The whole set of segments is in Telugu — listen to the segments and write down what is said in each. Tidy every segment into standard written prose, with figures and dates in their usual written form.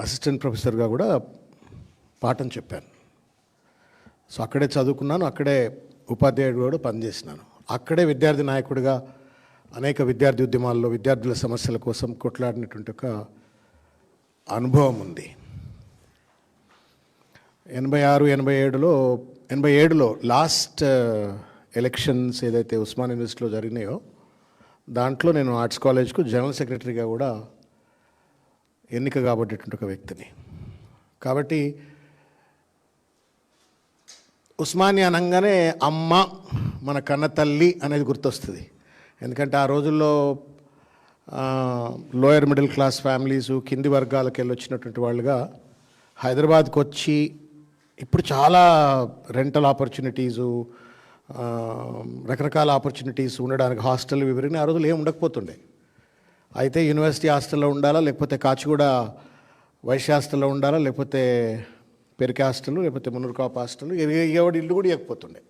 అసిస్టెంట్ ప్రొఫెసర్గా కూడా పాఠం చెప్పాను. సో అక్కడే చదువుకున్నాను, అక్కడే ఉపాధ్యాయుడు కూడా పనిచేసినాను. అక్కడే విద్యార్థి నాయకుడిగా అనేక విద్యార్థి ఉద్యమాల్లో విద్యార్థుల సమస్యల కోసం కొట్లాడినటువంటి ఒక అనుభవం ఉంది. 87లో లాస్ట్ ఎలక్షన్స్ ఏదైతే ఉస్మాన్ యూనివర్సిటీలో జరిగినాయో దాంట్లో నేను ఆర్ట్స్ కాలేజ్కు జనరల్ సెక్రటరీగా కూడా ఎన్నిక కాబట్టేటువంటి ఒక వ్యక్తిని. కాబట్టి ఉస్మానియా అనగానే అమ్మ మన కన్న తల్లి అనేది గుర్తొస్తుంది. ఎందుకంటే ఆ రోజుల్లో లోయర్ మిడిల్ క్లాస్ ఫ్యామిలీసు, కింది వర్గాలకు వెళ్ళి వచ్చినటువంటి వాళ్ళుగా హైదరాబాద్కి వచ్చి ఇప్పుడు చాలా రెంటల్ ఆపర్చునిటీసు, రకరకాల ఆపర్చునిటీస్ ఉండడానికి హాస్టల్ వివరిని ఆ రోజులు ఏమి ఉండకపోతుండే. అయితే యూనివర్సిటీ హాస్టల్లో ఉండాలా, లేకపోతే కాచిగూడ వైశ్య హాస్టల్లో ఉండాలా, లేకపోతే పెరికే హాస్టల్, లేకపోతే మున్నూరు కాపు హాస్టల్, ఎవడు ఇల్లు కూడా ఇవ్వకపోతుండే.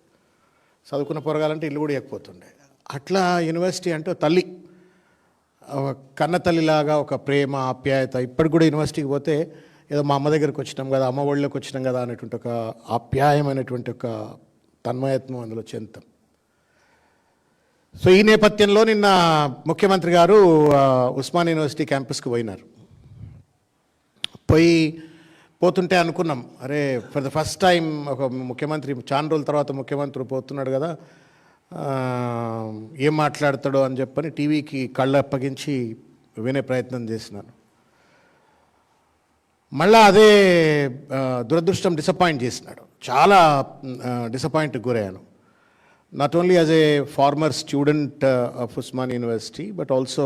చదువుకున్న పొరగాలంటే ఇల్లు కూడా ఇవ్వకపోతుండే. అట్లా యూనివర్సిటీ అంటే తల్లి, కన్న తల్లిలాగా ఒక ప్రేమ ఆప్యాయత. ఇప్పటికి కూడా యూనివర్సిటీకి పోతే ఏదో మా అమ్మ దగ్గరికి వచ్చినాం కదా, అమ్మ ఒళ్ళలోకి వచ్చినాం కదా అనేటువంటి ఒక ఆప్యాయమైనటువంటి ఒక తన్మయత్వం అందులో చెందుతాం. సో ఈ నేపథ్యంలో నిన్న ముఖ్యమంత్రి గారు ఉస్మాన్ యూనివర్సిటీ క్యాంపస్కి పోయినారు. పోతుంటే అనుకున్నాం, అరే ఫర్ ద ఫస్ట్ టైం ఒక ముఖ్యమంత్రి చాలా రోజుల తర్వాత ముఖ్యమంత్రి పోతున్నాడు కదా, ఏం మాట్లాడతాడో అని చెప్పని టీవీకి కళ్ళు అప్పగించి వినే ప్రయత్నం చేసినాను. మళ్ళా అదే దురదృష్టం డిసప్పాయింట్ చేసినాడు. చాలా డిసప్పాయింట్కి గురయ్యాను. Not only as a former student of Osman university, but also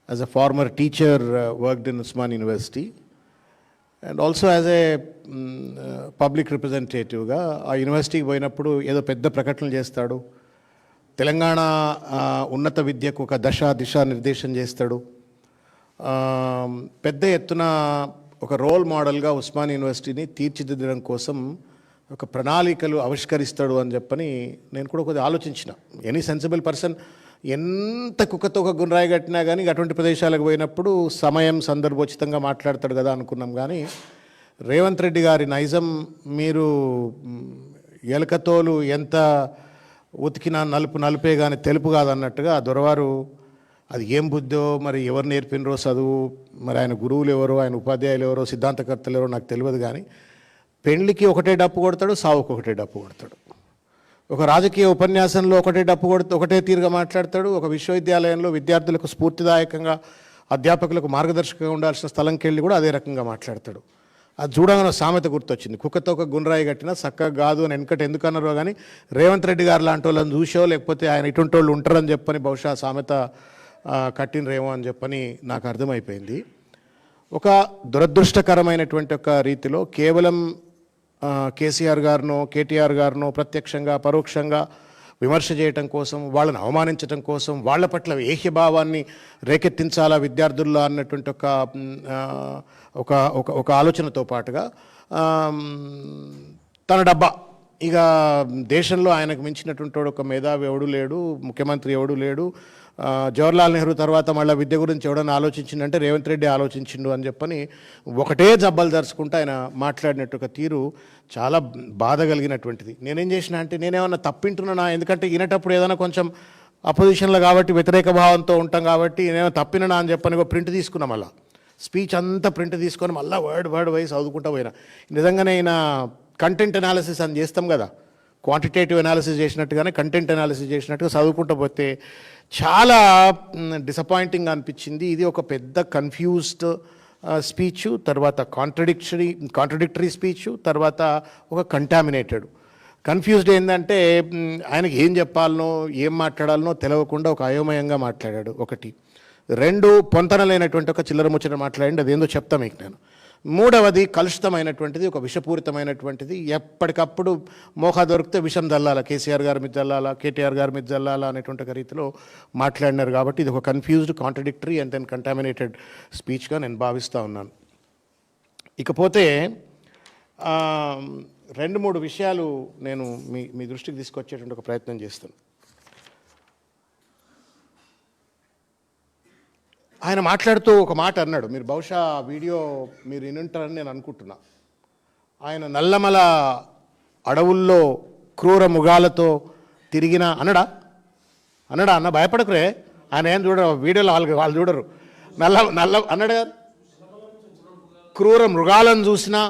as a former teacher worked in Osman university, and also as a public రిప్రజెంటేటివ్గా ఆ యూనివర్సిటీకి పోయినప్పుడు ఏదో పెద్ద ప్రకటనలు చేస్తాడు, తెలంగాణ ఉన్నత విద్యకు ఒక దిశ నిర్దేశం చేస్తాడు, పెద్ద ఎత్తున ఒక రోల్ మోడల్గా ఉస్మాన్ యూనివర్సిటీని తీర్చిదిద్దడం కోసం ఒక ప్రణాళికలు ఆవిష్కరిస్తాడు అని చెప్పని నేను కూడా కొద్దిగా ఆలోచించిన. ఎనీ సెన్సిబుల్ పర్సన్ ఎంత కుక్కతో ఒక గుండ్రాయి కట్టినా కానీ అటువంటి ప్రదేశాలకు పోయినప్పుడు సమయం సందర్భోచితంగా మాట్లాడతాడు కదా అనుకున్నాం. కానీ రేవంత్ రెడ్డి గారి నైజం, మీరు ఎలకతోలు ఎంత ఉతికినా నలుపే కానీ తెలుపు కాదన్నట్టుగా ఆ దొరవారు అది ఏం బుద్ధో, మరి ఎవరు నేర్పినరో చదువు, మరి ఆయన గురువులు ఎవరో, ఆయన ఉపాధ్యాయులు ఎవరో, సిద్ధాంతకర్తలు ఎవరో నాకు తెలియదు. కానీ పెళ్లికి ఒకటే డప్పు కొడతాడు, సావుకు ఒకటే డప్పు కొడతాడు. ఒక రాజకీయ ఉపన్యాసంలో ఒకటే తీరుగా మాట్లాడతాడు. ఒక విశ్వవిద్యాలయంలో విద్యార్థులకు స్ఫూర్తిదాయకంగా, అధ్యాపకులకు మార్గదర్శకంగా ఉండాల్సిన స్థలంకి వెళ్ళి కూడా అదే రకంగా మాట్లాడతాడు. అది చూడగానే సామెత గుర్తొచ్చింది, కుక్కతో ఒక గుండ్రాయి కట్టినా చక్కగా కాదు అని వెనకటి ఎందుకు అన్నారో. కానీ రేవంత్ రెడ్డి గారు లాంటి వాళ్ళని చూసో, లేకపోతే ఆయన ఇటువంటి వాళ్ళు ఉంటారని చెప్పని బహుశా సామెత కట్టినరేమో అని చెప్పని నాకు అర్థమైపోయింది. ఒక దురదృష్టకరమైనటువంటి ఒక రీతిలో కేవలం కేసీఆర్ గారినో కేటీఆర్ గారినో ప్రత్యక్షంగా పరోక్షంగా విమర్శ చేయటం కోసం, వాళ్ళని అవమానించడం కోసం, వాళ్ళ పట్ల ఏహ్యభావాన్ని రేకెత్తించాలా విద్యార్థుల్లో అన్నటువంటి ఒక ఆలోచనతో పాటుగా తన డబ్బా, ఇక దేశంలో ఆయనకు మించినటువంటి ఒక మేధావి ఎవడు లేడు, ముఖ్యమంత్రి ఎవడు లేడు, జవహర్లాల్ నెహ్రూ తర్వాత మళ్ళీ విద్య గురించి ఎవడన్నా ఆలోచించిందంటే రేవంత్ రెడ్డి ఆలోచించిండు అని చెప్పని ఒకటే జబ్బలు జరుచుకుంటూ ఆయన మాట్లాడినట్టు ఒక తీరు చాలా బాధ కలిగినటువంటిది. నేనేం చేసిన అంటే, నేనేమన్నా తప్పింటున్నా, ఎందుకంటే వినేటప్పుడు ఏదైనా కొంచెం అపోజిషన్లో కాబట్టి వ్యతిరేక భావంతో ఉంటాం కాబట్టి నేనేమో తప్పినా అని చెప్పని ఒక ప్రింట్ తీసుకున్నా. మళ్ళీ స్పీచ్ అంతా ప్రింట్ తీసుకొని మళ్ళీ వర్డ్ వైజ్ చదువుకుంటూ పోయినా. నిజంగానే ఆయన కంటెంట్ అనాలిసిస్ అని చేస్తాం కదా, క్వాంటిటేటివ్ అనాలిసిస్ చేసినట్టుగానే కంటెంట్ అనాలిసిస్ చేసినట్టుగా చదువుకుంటూ పోతే చాలా డిసప్పాయింటింగ్ అనిపించింది. ఇది ఒక పెద్ద కన్ఫ్యూజ్డ్ స్పీచ్, తర్వాత కాంట్రడిక్టరీ స్పీచ్, తర్వాత ఒక కంటామినేటెడ్. కన్ఫ్యూజ్డ్ ఏంటంటే ఆయనకి ఏం చెప్పాలనో ఏం మాట్లాడాలనో తెలియకుండా ఒక అయోమయంగా మాట్లాడాడు. ఒకటి. రెండు, పొంతనలేనటువంటి ఒక చిల్లర ముచ్చట మాట్లాడండి, అదేందో చెప్తా మీకు నేను. మూడవది కలుషితమైనటువంటిది, ఒక విషపూరితమైనటువంటిది. ఎప్పటికప్పుడు మోహా దొరికితే విషం జల్లాల, కేసీఆర్ గారి మీద జల్లాలా, కేటీఆర్ గారి మీద జల్లాలా అనేటువంటి ఒక రీతిలో మాట్లాడినారు. కాబట్టి ఇది ఒక confused, contradictory and then contaminated స్పీచ్గా నేను భావిస్తూ ఉన్నాను. ఇకపోతే 2-3 విషయాలు నేను మీ దృష్టికి తీసుకొచ్చేటువంటి ఒక ప్రయత్నం చేస్తాను. ఆయన మాట్లాడుతూ ఒక మాట అన్నాడు, మీరు బహుశా ఆ వీడియో మీరు వినుంటారని నేను అనుకుంటున్నా. ఆయన నల్లమల అడవుల్లో క్రూర మృగాలతో తిరిగిన అన్నడా అన్న భయపడకురే, ఆయన ఏం చూడరు వీడియోలో, వాళ్ళు చూడరు. నల్ల అన్నాడు కదా, క్రూర మృగాలను చూసినా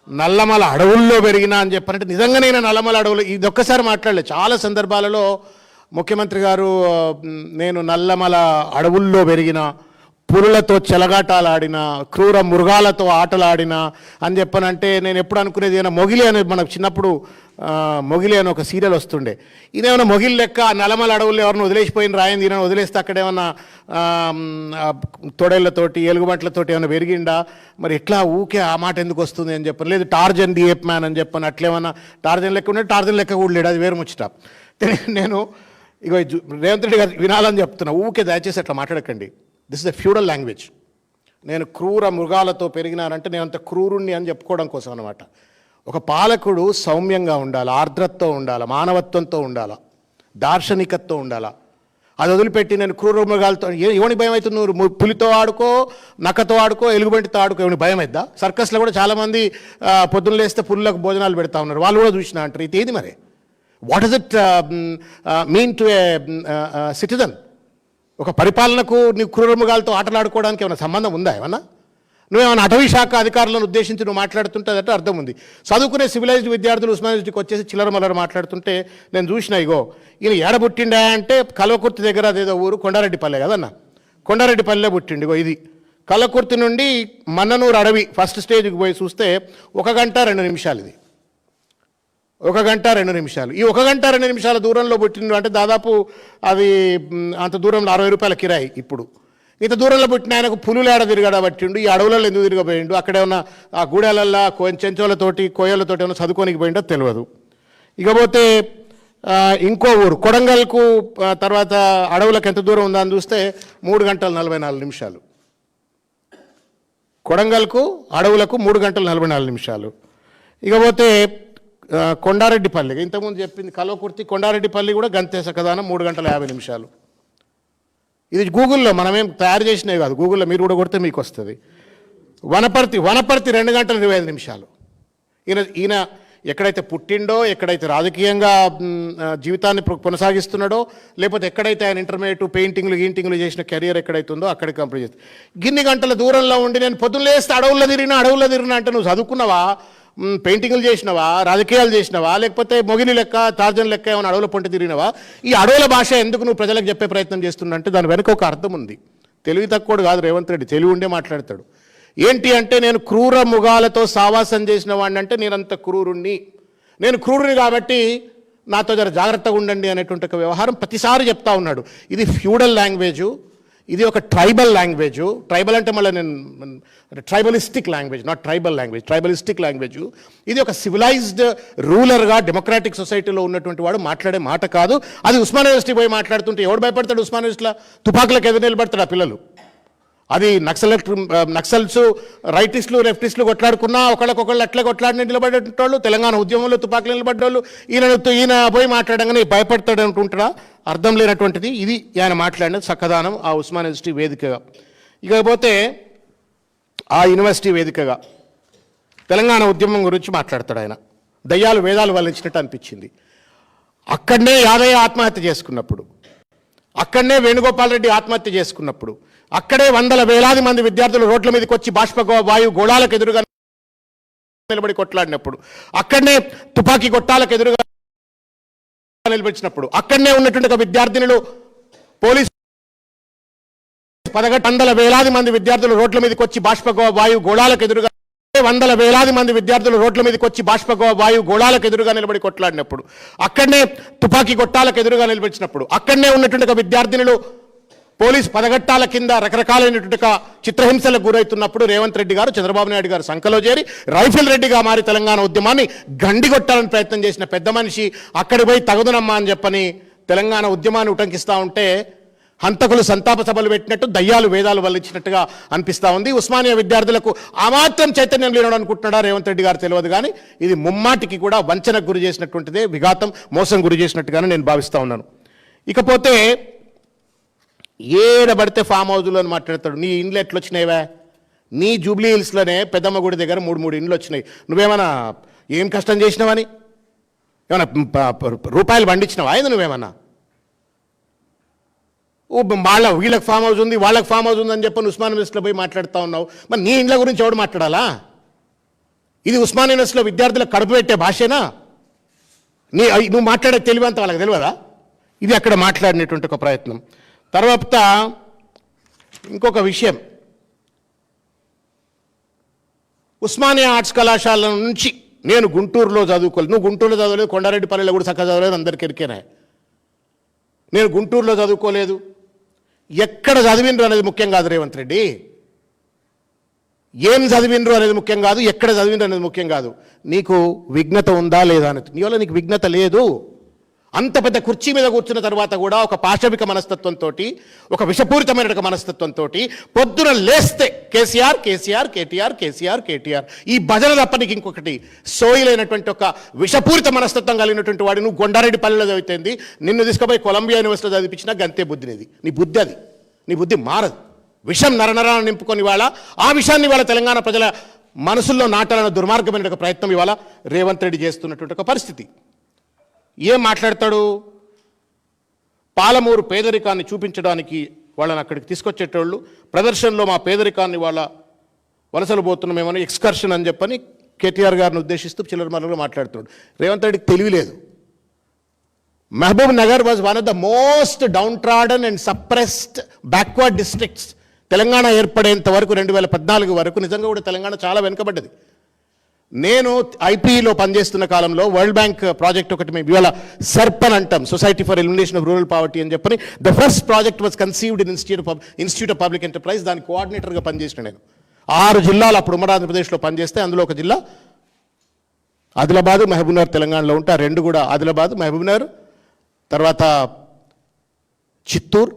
నల్లమల అడవుల్లో పెరిగినా అని చెప్పనంటే నిజంగానే నల్లమల అడవులు ఇది ఒక్కసారి మాట్లాడలేదు. చాలా సందర్భాలలో ముఖ్యమంత్రి గారు నేను నల్లమల అడవుల్లో పెరిగిన, పులులతో చెలగాటాలాడిన, క్రూర మృగాలతో ఆటలాడిన అని చెప్పనంటే నేను ఎప్పుడు అనుకునేది ఏమైనా మొగిలి అనేది, మనకు చిన్నప్పుడు మొగిలి అని ఒక సీరియల్ వస్తుండే. ఇదేమన్నా మొగిలి లెక్క నల్లమల అడవుల్లో ఎవరిని వదిలేసిపోయిన రాయింది ఈయన వదిలేస్తే అక్కడ ఏమన్నా తొడేళ్లతోటి ఎలుగుబంట్లతోటి ఏమైనా పెరిగిండా, మరి ఎట్లా ఊకే ఆ మాట ఎందుకు వస్తుంది అని చెప్పని, లేదు టార్జన్ ది ఏప్ మ్యాన్ అని చెప్పని అట్లేమన్నా టార్జన్ లెక్క ఉండే, టార్జన్ లెక్క కూడా లేడు, అది వేరు ముచ్చట. నేను ఇగో రేవంత్ రెడ్డి గారు వినాలని చెప్తున్నా, ఊకే దయచేసి అట్లా మాట్లాడకండి. This is the feudal language. నేను క్రూర మృగాలతో పెరిగినానంటే నేను అంత క్రూరుణ్ణి అని చెప్పుకోవడం కోసం అనమాట. ఒక పాలకుడు సౌమ్యంగా ఉండాలి, ఆర్ద్రతతో ఉండాలి, మానవత్వంతో ఉండాలి, దార్శనికతతో ఉండాలి. అది వదిలిపెట్టి నేను క్రూర మృగాలతో ఎవని భయం అవుతుంది? నువ్వు పులితో ఆడుకో, నక్కతో ఆడుకో, ఎలుగుబంటితో ఆడుకో, ఎవని భయం అవుద్దా? సర్కస్లో కూడా చాలామంది పొద్దున్న లేస్తే పుల్లకు భోజనాలు పెడతా ఉన్నారు, వాళ్ళు కూడా చూసినా అంటారు. ఇది ఏది మరి? What is it mean to A citizen? ఒక పరిపాలనకు నీ క్రూర మృగాలతో ఆటలాడుకోవడానికి ఏమైనా సంబంధం ఉందా? ఏమన్నా నువ్వేమైనా అటవీ శాఖ అధికారులను ఉద్దేశించి నువ్వు మాట్లాడుతుంటే అదంటే అర్థం ఉంది. చదువుకునే సివిలైజ్డ్ విద్యార్థులు ఉస్మానియా యూనివర్సిటీకి వచ్చేసి చిల్లర మల్లర మాట్లాడుతుంటే నేను చూసిన, ఇగో ఈయన ఏడబుట్టిండా అంటే కల్వకుర్తి దగ్గర అదేదో ఊరు కొండారెడ్డిపల్లె కదన్న, కొండారెడ్డిపల్లె పుట్టిండు. ఇగో ఇది కల్వకుర్తి నుండి మన్ననూరు అడవి ఫస్ట్ స్టేజ్కి పోయి చూస్తే 1 గంట 2 నిమిషాలు. ఇది 1 గంట 2 నిమిషాలు. ఈ 1 గంట 2 నిమిషాల దూరంలో పుట్టిండు అంటే దాదాపు అది అంత దూరంలో 60 రూపాయల కిరాయి. ఇప్పుడు ఇంత దూరంలో పుట్టిన ఆయనకు పులులేడ తిరగడా పట్టిండు, ఈ అడవులలో ఎందుకు తిరగపోయిండు, అక్కడే ఉన్న ఆ గూడెలల్లో చెంచోలతోటి కోయలతోటి ఏమైనా చదువుకోనికి పోయిండో తెలియదు. ఇకపోతే ఇంకో ఊరు కొడంగల్కు తర్వాత అడవులకు ఎంత దూరం ఉందని చూస్తే 3 గంటల 44 నిమిషాలు. కొడంగల్కు అడవులకు 3 గంటల 44 నిమిషాలు. ఇకపోతే కొండారెడ్డిపల్లి, ఇంతకుముందు చెప్పింది కల్వకుర్తి, కొండారెడ్డిపల్లి కూడా గంతే సకదానం 3 గంటల 50 నిమిషాలు. ఇది గూగుల్లో మనమేం తయారు చేసినవి కాదు, గూగుల్లో మీరు కూడా కొడితే మీకు వస్తుంది. వనపర్తి 2 గంటల 25 నిమిషాలు. ఈయన ఎక్కడైతే పుట్టిండో, ఎక్కడైతే రాజకీయంగా జీవితాన్ని కొనసాగిస్తున్నాడో, లేకపోతే ఎక్కడైతే ఆయన ఇంటర్మీడియట్ పెయింటింగ్లు చేసిన కెరియర్ ఎక్కడైతే ఉందో అక్కడికి కంప్లీట్ చేస్తుంది. గిన్ని గంటల దూరంలో ఉండి నేను పొద్దున్న లేస్తే అడవుల్లో తిరిగినా అంటే నువ్వు చదువుకున్నావా, పెయింటింగ్లు చేసినవా, రాజకీయాలు చేసినవా, లేకపోతే మొగిలి లెక్క టార్జన్ లెక్క ఏమైనా అడవుల పొంటి తిరిగినవా? ఈ అడవుల భాష ఎందుకు నువ్వు ప్రజలకు చెప్పే ప్రయత్నం చేస్తున్నా అంటే దాని వెనక ఒక అర్థం ఉంది. తెలివి తక్కువడు కాదు రేవంత్ రెడ్డి, తెలివి ఉండే మాట్లాడతాడు. ఏంటి అంటే నేను క్రూర మృగాలతో సావాసం చేసిన వాడిని అంటే నేనంత క్రూరుణ్ణి, నేను క్రూరుని కాబట్టి నాతో జర జాగ్రత్తగా ఉండండి అనేటువంటి ఒక వ్యవహారం ప్రతిసారి చెప్తా ఉన్నాడు. ఇది ఫ్యూడల్ లాంగ్వేజు, ఇది ఒక ట్రైబల్ లాంగ్వేజు. ట్రైబల్ అంటే మళ్ళీ నేను tribalistic language, not tribal language, tribalistic language. ఇది ఒక సివిలైజ్డ్ రూలర్గా డెమోక్రాటిక్ సొసైటీలో ఉన్నటువంటి వాడు మాట్లాడే మాట కాదు. అది ఉస్మానియా యూనివర్సిటీ పోయి మాట్లాడుతుంటే ఎవడు భయపడతాడు? ఉస్మానియా యూనివర్సిటీలో తుపాకులకు ఎదురు నిలబడతాడు ఆ పిల్లలు. అది నక్సల్స్ రైటిస్టులు లెఫ్టిస్టులు కొట్లాడుకున్నా ఒకళ్ళకొకళ్ళు అట్లే కొట్లాడిన నిలబడేటోళ్ళు, తెలంగాణ ఉద్యమంలో తుపాకులు నిలబడ్డోళ్ళు ఈయన పోయి మాట్లాడంగానే భయపడతాడు అనుకుంటాడా? అర్థం లేనటువంటిది ఇది ఆయన మాట్లాడినది చక్కదానం ఆ ఉస్మానియా యూనివర్సిటీ వేదికగా. ఇకపోతే ఆ యూనివర్సిటీ వేదికగా తెలంగాణ ఉద్యమం గురించి మాట్లాడతాడు ఆయన. దయ్యాలు వేదాలు వల్లించినట్టు అనిపించింది. అక్కడనే యాదయ్య ఆత్మహత్య చేసుకున్నప్పుడు, అక్కడనే వేణుగోపాల్ రెడ్డి ఆత్మహత్య చేసుకున్నప్పుడు, అక్కడే వందల వేలాది మంది విద్యార్థులు రోడ్ల మీదకి వచ్చి వాయు గోళాలకు ఎదురుగా నిలబడి కొట్లాడినప్పుడు, అక్కడనే తుపాకీ గొట్టాలకు ఎదురుగా నిలబడినప్పుడు, అక్కడనే ఉన్నటువంటి ఒక విద్యార్థినులు పోలీసు వందల వేలాది మంది విద్యార్థులు రోడ్ల మీదకి వచ్చి వాయు గోళాలకు ఎదురుగా వందల వేలాది మంది విద్యార్థులు రోడ్ల మీదకి వచ్చి వాయు గోళాలకు ఎదురుగా నిలబడి కొట్లాడినప్పుడు, అక్కడనే తుపాకీ గొట్టాలకు ఎదురుగా నిలబడినప్పుడు, అక్కడనే ఉన్నటువంటి ఒక విద్యార్థినులు పోలీసు పదగట్టాల కింద రకరకాలైనటువంటి చిత్రహింసలకు గురవుతున్నప్పుడు రేవంత్ రెడ్డి గారు చంద్రబాబు నాయుడు గారు సంకలో చేరి రైఫిల్ రెడ్డిగా మారి తెలంగాణ ఉద్యమాన్ని గండిగొట్టాలని ప్రయత్నం చేసిన పెద్ద మనిషి అక్కడికి పోయి తగదునమ్మా అని చెప్పని తెలంగాణ ఉద్యమాన్ని ఉటంకిస్తూ ఉంటే హంతకులు సంతాప సభలు పెట్టినట్టు, దయ్యాలు వేదాలు వల్లించినట్టుగా అనిపిస్తూ ఉంది. ఉస్మానియా విద్యార్థులకు ఆ మాత్రం చైతన్యం లేనడు అనుకుంటున్నాడా రేవంత్ రెడ్డి గారు తెలియదు, కానీ ఇది ముమ్మాటికి కూడా వంచనకు గురి చేసినటువంటిదే, విఘాతం మోసం గురి చేసినట్టుగానే నేను భావిస్తూ ఉన్నాను. ఇకపోతే ఏడబడితే ఫామ్ హౌస్లో అని మాట్లాడతాడు. నీ ఇండ్లు ఎట్లా వచ్చినాయివా? నీ జూబ్లీ హిల్స్లోనే పెద్దమ్మ గుడి దగ్గర మూడు ఇండ్లు వచ్చినాయి. నువ్వేమన్నా ఏం కష్టం చేసినావని? ఏమన్నా రూపాయలు పండించినావా? అయింది నువ్వేమన్నా? వీళ్ళకి ఫామ్ హౌస్ ఉంది, వాళ్ళకి ఫామ్ హౌస్ ఉందని చెప్పని ఉస్మాన్ యూనివర్సిటీలో పోయి మాట్లాడుతూ ఉన్నావు. మరి నీ ఇండ్ల గురించి ఎవడు మాట్లాడాలా? ఇది ఉస్మాన్ యూనివర్సిటీలో విద్యార్థులకు కడుపు పెట్టే భాషేనా? నువ్వు మాట్లాడే తెలివంత వాళ్ళకి తెలియదా? ఇది అక్కడ మాట్లాడినటువంటి ఒక ప్రయత్నం. తర్వాత ఇంకొక విషయం, ఉస్మానియా ఆర్ట్స్ కళాశాల నుంచి నేను గుంటూరులో చదువుకోలేదు. నువ్వు గుంటూరులో చదవలేదు, కొండారెడ్డిపల్లిలో కూడా చక్కగా చదవలేదు, అందరికీ ఎరికేనా. నేను గుంటూరులో చదువుకోలేదు. ఎక్కడ చదివినరు అనేది ముఖ్యం కాదు రేవంత్ రెడ్డి. ఏం చదివినరు అనేది ముఖ్యం కాదు, ఎక్కడ చదివినరు అనేది ముఖ్యం కాదు. నీకు విఘ్నత ఉందా లేదా అనేది. నీ వల్ల నీకు విఘ్నత లేదు. అంత పెద్ద కుర్చీ మీద కూర్చున్న తర్వాత కూడా ఒక పాశవిక మనస్తత్వంతో, ఒక విషపూరితమైన మనస్తత్వంతో పొద్దున లేస్తే కేసీఆర్ కేసీఆర్ కేటీఆర్ కేసీఆర్ కేటీఆర్ ఈ భజన తప్ప నీకు ఇంకొకటి సోయిలైనటువంటి ఒక విషపూరిత మనస్తత్వం కలిగినటువంటి వాడు నువ్వు కొండారెడ్డిపల్లిలో చదివితేంది, నిన్ను తీసుకుపోయి కొలంబియా యూనివర్సిటీలో చదివించినా గంతే బుద్ధినిది. నీ బుద్ధి అది, నీ బుద్ధి మారదు. విషం నరనరాలను నింపుకొని ఇవాళ ఆ విషయాన్ని ఇవాళ తెలంగాణ ప్రజల మనసుల్లో నాటాలన్న దుర్మార్గమైన ఒక ప్రయత్నం ఇవాళ రేవంత్ రెడ్డి చేస్తున్నటువంటి ఒక పరిస్థితి. ఏం మాట్లాడతాడు? పాలమూరు పేదరికాన్ని చూపించడానికి వాళ్ళని అక్కడికి తీసుకొచ్చేటోళ్ళు ప్రదర్శనలో మా పేదరికాన్ని వాళ్ళ వలసలు పోతున్నామేమని ఎక్స్కర్షన్ అని చెప్పని కేటీఆర్ గారిని ఉద్దేశిస్తూ చిల్లరమల్లగా మాట్లాడుతున్నాడు. రేవంత్ రెడ్డికి తెలివిలేదు. Mahabub Nagar was one of the most downtrodden and suppressed backward districts. Telangana ఏర్పడేంత వరకు 2014 వరకు నిజంగా కూడా తెలంగాణ చాలా వెనుకబడ్డది. నేను ఐపీలో పనిచేస్తున్న కాలంలో వరల్డ్ బ్యాంక్ ప్రాజెక్ట్ ఒకటి మేము ఇవాళ సర్పన్ అంటాం, society for elimination of rural poverty అని చెప్పని. The first project was conceived in institute of public enterprise. దాని కోఆర్డినేటర్గా పనిచేసిన నేను 6 జిల్లాలు అప్పుడు ఉమ్మడి ఆంధ్రప్రదేశ్లో పనిచేస్తే అందులో ఒక జిల్లా ఆదిలాబాద్, మహబూబ్నగర్ తెలంగాణలో ఉంటే ఆ 2 కూడా ఆదిలాబాద్, మహబూబ్నగర్, తర్వాత చిత్తూరు,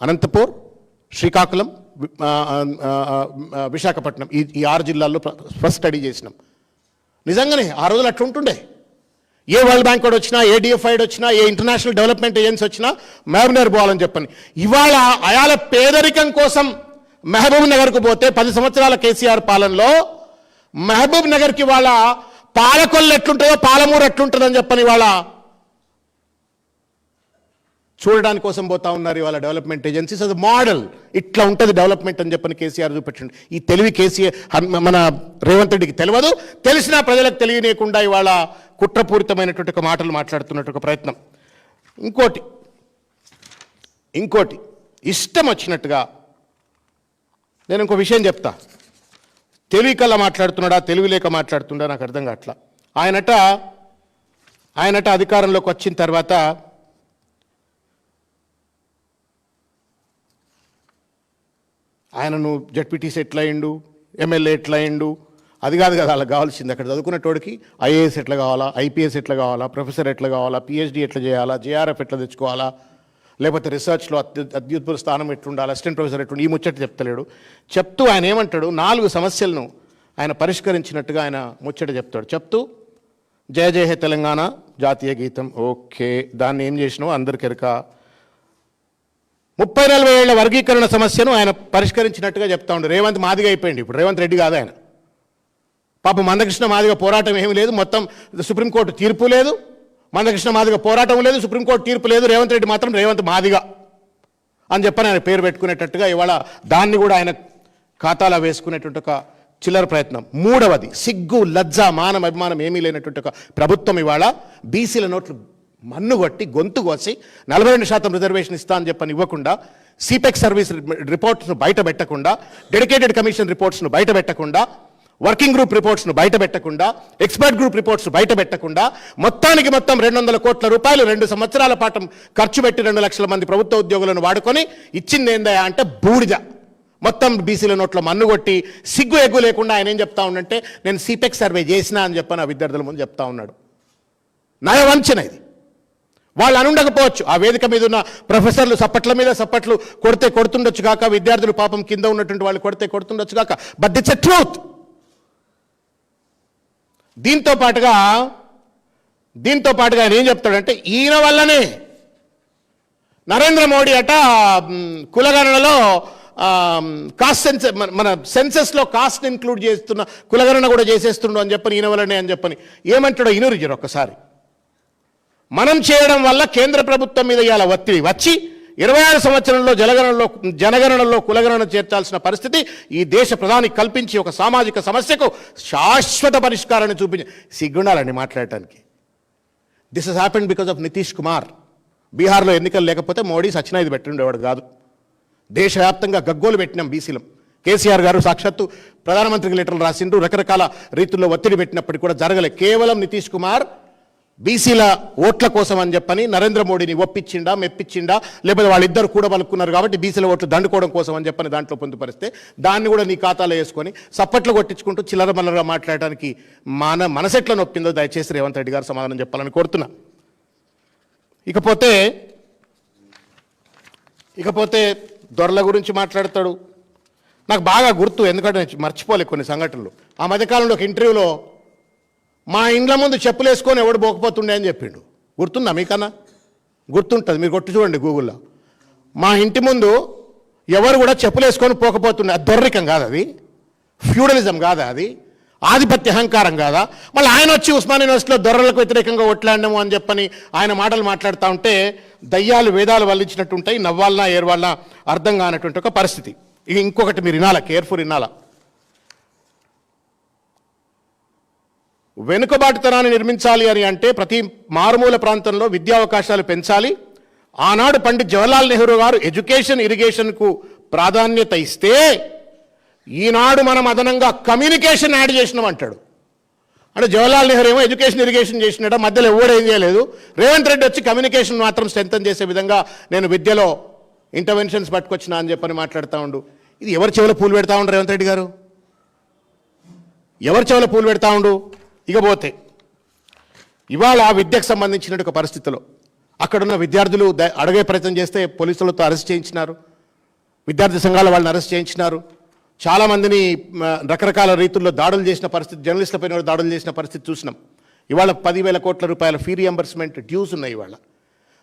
అనంతపూర్, శ్రీకాకుళం, విశాఖపట్నం ఈ 6 జిల్లాల్లో ఫస్ట్ స్టడీ చేసినాం. నిజంగానే ఆ రోజులు అట్లా ఉంటుండే. ఏ వరల్డ్ బ్యాంక్ వాడు వచ్చినా, ఏ డిఎఫ్ఐడ్ వచ్చినా, ఏ ఇంటర్నేషనల్ డెవలప్మెంట్ ఏజెన్సీ వచ్చినా మహబూబ్ నగర్ పోవాలని చెప్పని. ఇవాళ అయాల పేదరికం కోసం మహబూబ్ నగర్కు పోతే 10 సంవత్సరాల కేసీఆర్ పాలనలో మహబూబ్ నగర్కి వాళ్ళ పాలకొల్లు ఎట్లుంటుందో పాలమూరు ఎట్లుంటుందని చెప్పని వాళ్ళ చూడడానికి కోసం పోతా ఉన్నారు ఇవాళ డెవలప్మెంట్ ఏజెన్సీస్. అది మోడల్, ఇట్లా ఉంటుంది డెవలప్మెంట్ అని చెప్పని కేసీఆర్ చూపెట్టండి. ఈ తెలివి కేసీఆర్ మన రేవంత్ రెడ్డికి తెలియదు. తెలిసినా ప్రజలకు తెలియనీయకుండా ఇవాళ కుట్రపూరితమైనటువంటి ఒక మాటలు మాట్లాడుతున్నట్టు ఒక ప్రయత్నం. ఇంకోటి ఇష్టం వచ్చినట్టుగా నేను ఇంకో విషయం చెప్తా. తెలివి కల్లా మాట్లాడుతున్నాడా, తెలివి లేక మాట్లాడుతుండా నాకు అర్థం కావట్లా. ఆయనట అధికారంలోకి వచ్చిన తర్వాత ఆయనను జడ్పీటీసీ ఎట్లా అయిండు, ఎమ్మెల్యే ఎట్లా అయిండు, అది కాదు కదా వాళ్ళకి కావాల్సింది. అక్కడ చదువుకునేటోడికి ఐఏఎస్ ఎట్లా కావాలా, ఐపీఎస్ ఎట్లా కావాలా, ప్రొఫెసర్ ఎట్లా కావాలా, పిహెచ్డీ ఎట్లా చేయాలా, జేఆర్ఎఫ్ ఎట్లా తెచ్చుకోవాలా, లేకపోతే రీసెర్చ్లో అత్యుత్తమ స్థానం ఎట్లుండాలి, అసిస్టెంట్ ప్రొఫెసర్ ఎట్లుండి, ఈ ముచ్చట చెప్తలేడు. చెప్తూ ఆయన ఏమంటాడు, 4 సమస్యలను ఆయన పరిష్కరించినట్టుగా ఆయన ముచ్చట చెప్తాడు. చెప్తూ జయ జయ హే తెలంగాణ జాతీయ గీతం, ఓకే, దాన్ని ఏం చేసినావు అందరికి ఎరక. 30-40 ఏళ్ల వర్గీకరణ సమస్యను ఆయన పరిష్కరించినట్టుగా చెప్తా ఉండు. రేవంత్ మాదిగా అయిపోయింది. ఇప్పుడు రేవంత్ రెడ్డి కాదు ఆయన. పాపం మందకృష్ణ మాదిగా పోరాటం ఏమీ లేదు, మొత్తం సుప్రీంకోర్టు తీర్పు లేదు. మందకృష్ణ మాదిగా పోరాటం లేదు, సుప్రీంకోర్టు తీర్పు లేదు. రేవంత్ రెడ్డి మాత్రం రేవంత్ మాదిగా అని చెప్పని ఆయన పేరు పెట్టుకునేటట్టుగా ఇవాళ దాన్ని కూడా ఆయన ఖాతాలో వేసుకునేటువంటి ఒక చిల్లర ప్రయత్నం. 3వది సిగ్గు, లజ్జ, మానం, అభిమానం ఏమీ లేనటువంటి ఒక ప్రభుత్వం ఇవాళ బీసీల నోట్లు మన్ను కొట్టి గొంతు కోసి 42% రిజర్వేషన్ ఇస్తా అని చెప్పని ఇవ్వకుండా, సిపెక్ సర్వీస్ రిపోర్ట్స్ను బయట పెట్టకుండా, డెడికేటెడ్ కమిషన్ రిపోర్ట్స్ను బయట పెట్టకుండా, వర్కింగ్ గ్రూప్ రిపోర్ట్స్ను బయట పెట్టకుండా, ఎక్స్పర్ట్ గ్రూప్ రిపోర్ట్స్ బయట పెట్టకుండా, మొత్తం 200 కోట్ల రూపాయలు 2 సంవత్సరాల పాటు ఖర్చు పెట్టి 2 లక్షల మంది ప్రభుత్వ ఉద్యోగులను వాడుకొని ఇచ్చింది ఏందా అంటే బూడిద. మొత్తం బీసీల నోట్లో మన్ను కొట్టి సిగ్గు ఎగ్గు లేకుండా ఆయన ఏం చెప్తా ఉండంటే, నేను సిపెక్ సర్వే చేసినా అని చెప్పని ఆ విద్యార్థుల ముందు చెప్తా ఉన్నాడు. నయవంచన ఇది. వాళ్ళు అనుండకపోవచ్చు, ఆ వేదిక మీద ఉన్న ప్రొఫెసర్లు సప్పట్ల మీద సప్పట్లు కొడుతుండొచ్చు కాక, విద్యార్థులు పాపం కింద ఉన్నటువంటి వాళ్ళు కొడుతుండొచ్చు కాక, బట్ ఇట్స్ ఎ ట్రూత్. దీంతో పాటుగా ఆయన ఏం చెప్తాడంటే, ఈయన వల్లనే నరేంద్ర మోడీ అట కులగణనలో కాస్ట్ మన సెన్సెస్లో కాస్ట్ ఇంక్లూడ్ చేస్తున్న కులగణన కూడా చేసేస్తుండు అని చెప్పని ఈయన వల్లనే అని చెప్పని ఏమంటాడో ఇనురు ఒక్కసారి. మనం చేయడం వల్ల కేంద్ర ప్రభుత్వం మీద ఇవాళ ఒత్తిడి వచ్చి 26 సంవత్సరంలో జనగణనలో కులగణన చేర్చాల్సిన పరిస్థితి ఈ దేశ ప్రధాని కల్పించి ఒక సామాజిక సమస్యకు శాశ్వత పరిష్కారాన్ని చూపించి సిగ్గుండాలండి మాట్లాడటానికి. This has happened because of Nitish Kumar. బీహార్లో ఎన్నికలు లేకపోతే మోడీ సచ్చినా ఇది పెట్టిండేవాడు కాదు. దేశవ్యాప్తంగా గగ్గోలు పెట్టినాం బీసీలం. కేసీఆర్ గారు సాక్షాత్తు ప్రధానమంత్రికి లెటర్లు రాసిండ్రు, రకరకాల రీతుల్లో ఒత్తిడి పెట్టినప్పటికీ కూడా జరగలే. కేవలం నితీష్ కుమార్ బీసీల ఓట్ల కోసం అని చెప్పని నరేంద్ర మోడీని ఒప్పించిండా మెప్పించిండా, లేకపోతే వాళ్ళిద్దరు కూడా పలుకున్నారు కాబట్టి బీసీల ఓట్లు దండుకోవడం కోసం అని చెప్పని దాంట్లో పొందుపరిస్తే దాన్ని కూడా నీ ఖాతాలో వేసుకొని సప్పట్లు కొట్టించుకుంటూ చిల్లర మల్లరగా మాట్లాడడానికి మనసెట్ల నొప్పిందో దయచేసి రేవంత్ రెడ్డి గారు సమాధానం చెప్పాలని కోరుతున్నా. ఇకపోతే దొరల గురించి మాట్లాడతాడు. నాకు బాగా గుర్తు, ఎందుకంటే మర్చిపోలే కొన్ని సంఘటనలు. ఆ మధ్యకాలంలో ఒక ఇంటర్వ్యూలో మా ఇండ్ల ముందు చెప్పులు వేసుకొని ఎవడు పోకపోతుండే అని చెప్పిండు. గుర్తుందా మీకన్నా? గుర్తుంటుంది, మీరు కొట్టి చూడండి గూగుల్లో. మా ఇంటి ముందు ఎవరు కూడా చెప్పులు వేసుకొని పోకపోతుండే. అది దొర్రికం కాదు, అది ఫ్యూడలిజం కాదా, అది ఆధిపత్య అహంకారం కాదా? మళ్ళీ ఆయన వచ్చి ఉస్మాన్ యూనివర్సిటీలో దొరలకు వ్యతిరేకంగా ఒట్లాడము అని చెప్పని ఆయన మాటలు మాట్లాడుతూ ఉంటే దయ్యాలు వేదాలు వల్లించినట్టుంటాయి, నవ్వాలన్నా ఏర్వాలన్నా అర్థం కానటువంటి ఒక పరిస్థితి. ఇక ఇంకొకటి మీరు వినాలా, కేర్ఫుల్ వినాలా. వెనుకబాటుతనాన్ని నిర్మించాలి అని అంటే ప్రతి మారుమూల ప్రాంతంలో విద్యా అవకాశాలు పెంచాలి. ఆనాడు పండిత్ జవహర్లాల్ నెహ్రూ గారు ఎడ్యుకేషన్ ఇరిగేషన్కు ప్రాధాన్యత ఇస్తే ఈనాడు మనం అదనంగా కమ్యూనికేషన్ యాడ్ చేసినాం అంటాడు. అంటే జవహర్లాల్ నెహ్రూ ఏమో ఎడ్యుకేషన్ ఇరిగేషన్ చేసినట్ట, మధ్యలో ఎవడేం చేయలేదు. రేవంత్ రెడ్డి వచ్చి కమ్యూనికేషన్ మాత్రం స్ట్రెంథన్ చేసే విధంగా నేను విద్యలో ఇంటర్వెన్షన్స్ పట్టుకొచ్చినా అని చెప్పని మాట్లాడుతూ ఉండు. ఇది ఎవరి చెవులో పూలు పెడతా ఉండు రేవంత్ రెడ్డి గారు? ఎవరి చెవులో పూలు పెడతా ఉండు? ఇకపోతే ఇవాళ విద్యకు సంబంధించిన ఒక పరిస్థితిలో అక్కడున్న విద్యార్థులు అడిగే ప్రయత్నం చేస్తే పోలీసులతో అరెస్ట్ చేయించినారు, విద్యార్థి సంఘాల వాళ్ళని అరెస్ట్ చేయించినారు. చాలామందిని రకరకాల రీతుల్లో దాడులు చేసిన పరిస్థితి, జర్నలిస్టులపైన దాడులు చేసిన పరిస్థితి చూసినాం. ఇవాళ 10,000 కోట్ల రూపాయల ఫీ రియంబర్స్మెంట్ డ్యూస్ ఉన్నాయి. ఇవాళ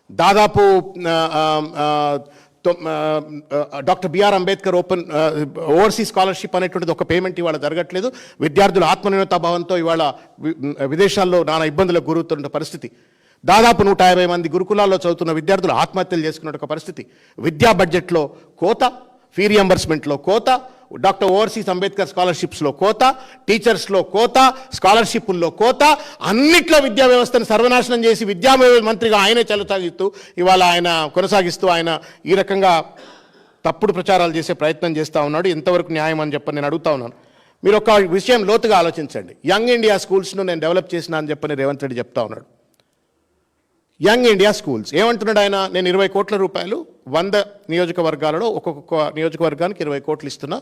దాదాపు doctor BR Ambedkar overseas scholarship అనేటువంటిది ఒక పేమెంట్ ఇవాళ జరగట్లేదు. విద్యార్థులు ఆత్మనిర్భరతాభావంతో ఇవాళ విదేశాల్లో నానా ఇబ్బందులకు గురవుతున్న పరిస్థితి. దాదాపు 150 మంది గురుకులాల్లో చదువుతున్న విద్యార్థులు ఆత్మహత్యలు చేసుకున్న ఒక పరిస్థితి. విద్యా బడ్జెట్లో కోత, ఫీ రియంబర్స్మెంట్లో కోత, డాక్టర్ ఓవర్సీస్ అంబేద్కర్ స్కాలర్షిప్స్లో కోత, టీచర్స్లో కోత, స్కాలర్షిప్ల్లో కోత, అన్నిట్లో విద్యా వ్యవస్థను సర్వనాశనం చేసి విద్యా మంత్రిగా ఆయనే కొనసాగిస్తూ ఆయన ఈ రకంగా తప్పుడు ప్రచారాలు చేసే ప్రయత్నం చేస్తూ ఉన్నాడు. ఎంతవరకు న్యాయం అని చెప్పని నేను అడుగుతా ఉన్నాను. మీరు ఒక విషయం లోతుగా ఆలోచించండి. యంగ్ ఇండియా స్కూల్స్ను నేను డెవలప్ చేసినా అని చెప్పని రేవంత్ రెడ్డి చెప్తా ఉన్నాడు. యంగ్ ఇండియా స్కూల్స్ ఏమంటున్నాడు ఆయన? నేను 20 కోట్ల రూపాయలు 100 నియోజకవర్గాలలో ఒక్కొక్క నియోజకవర్గానికి 20 కోట్లు ఇస్తున్నా,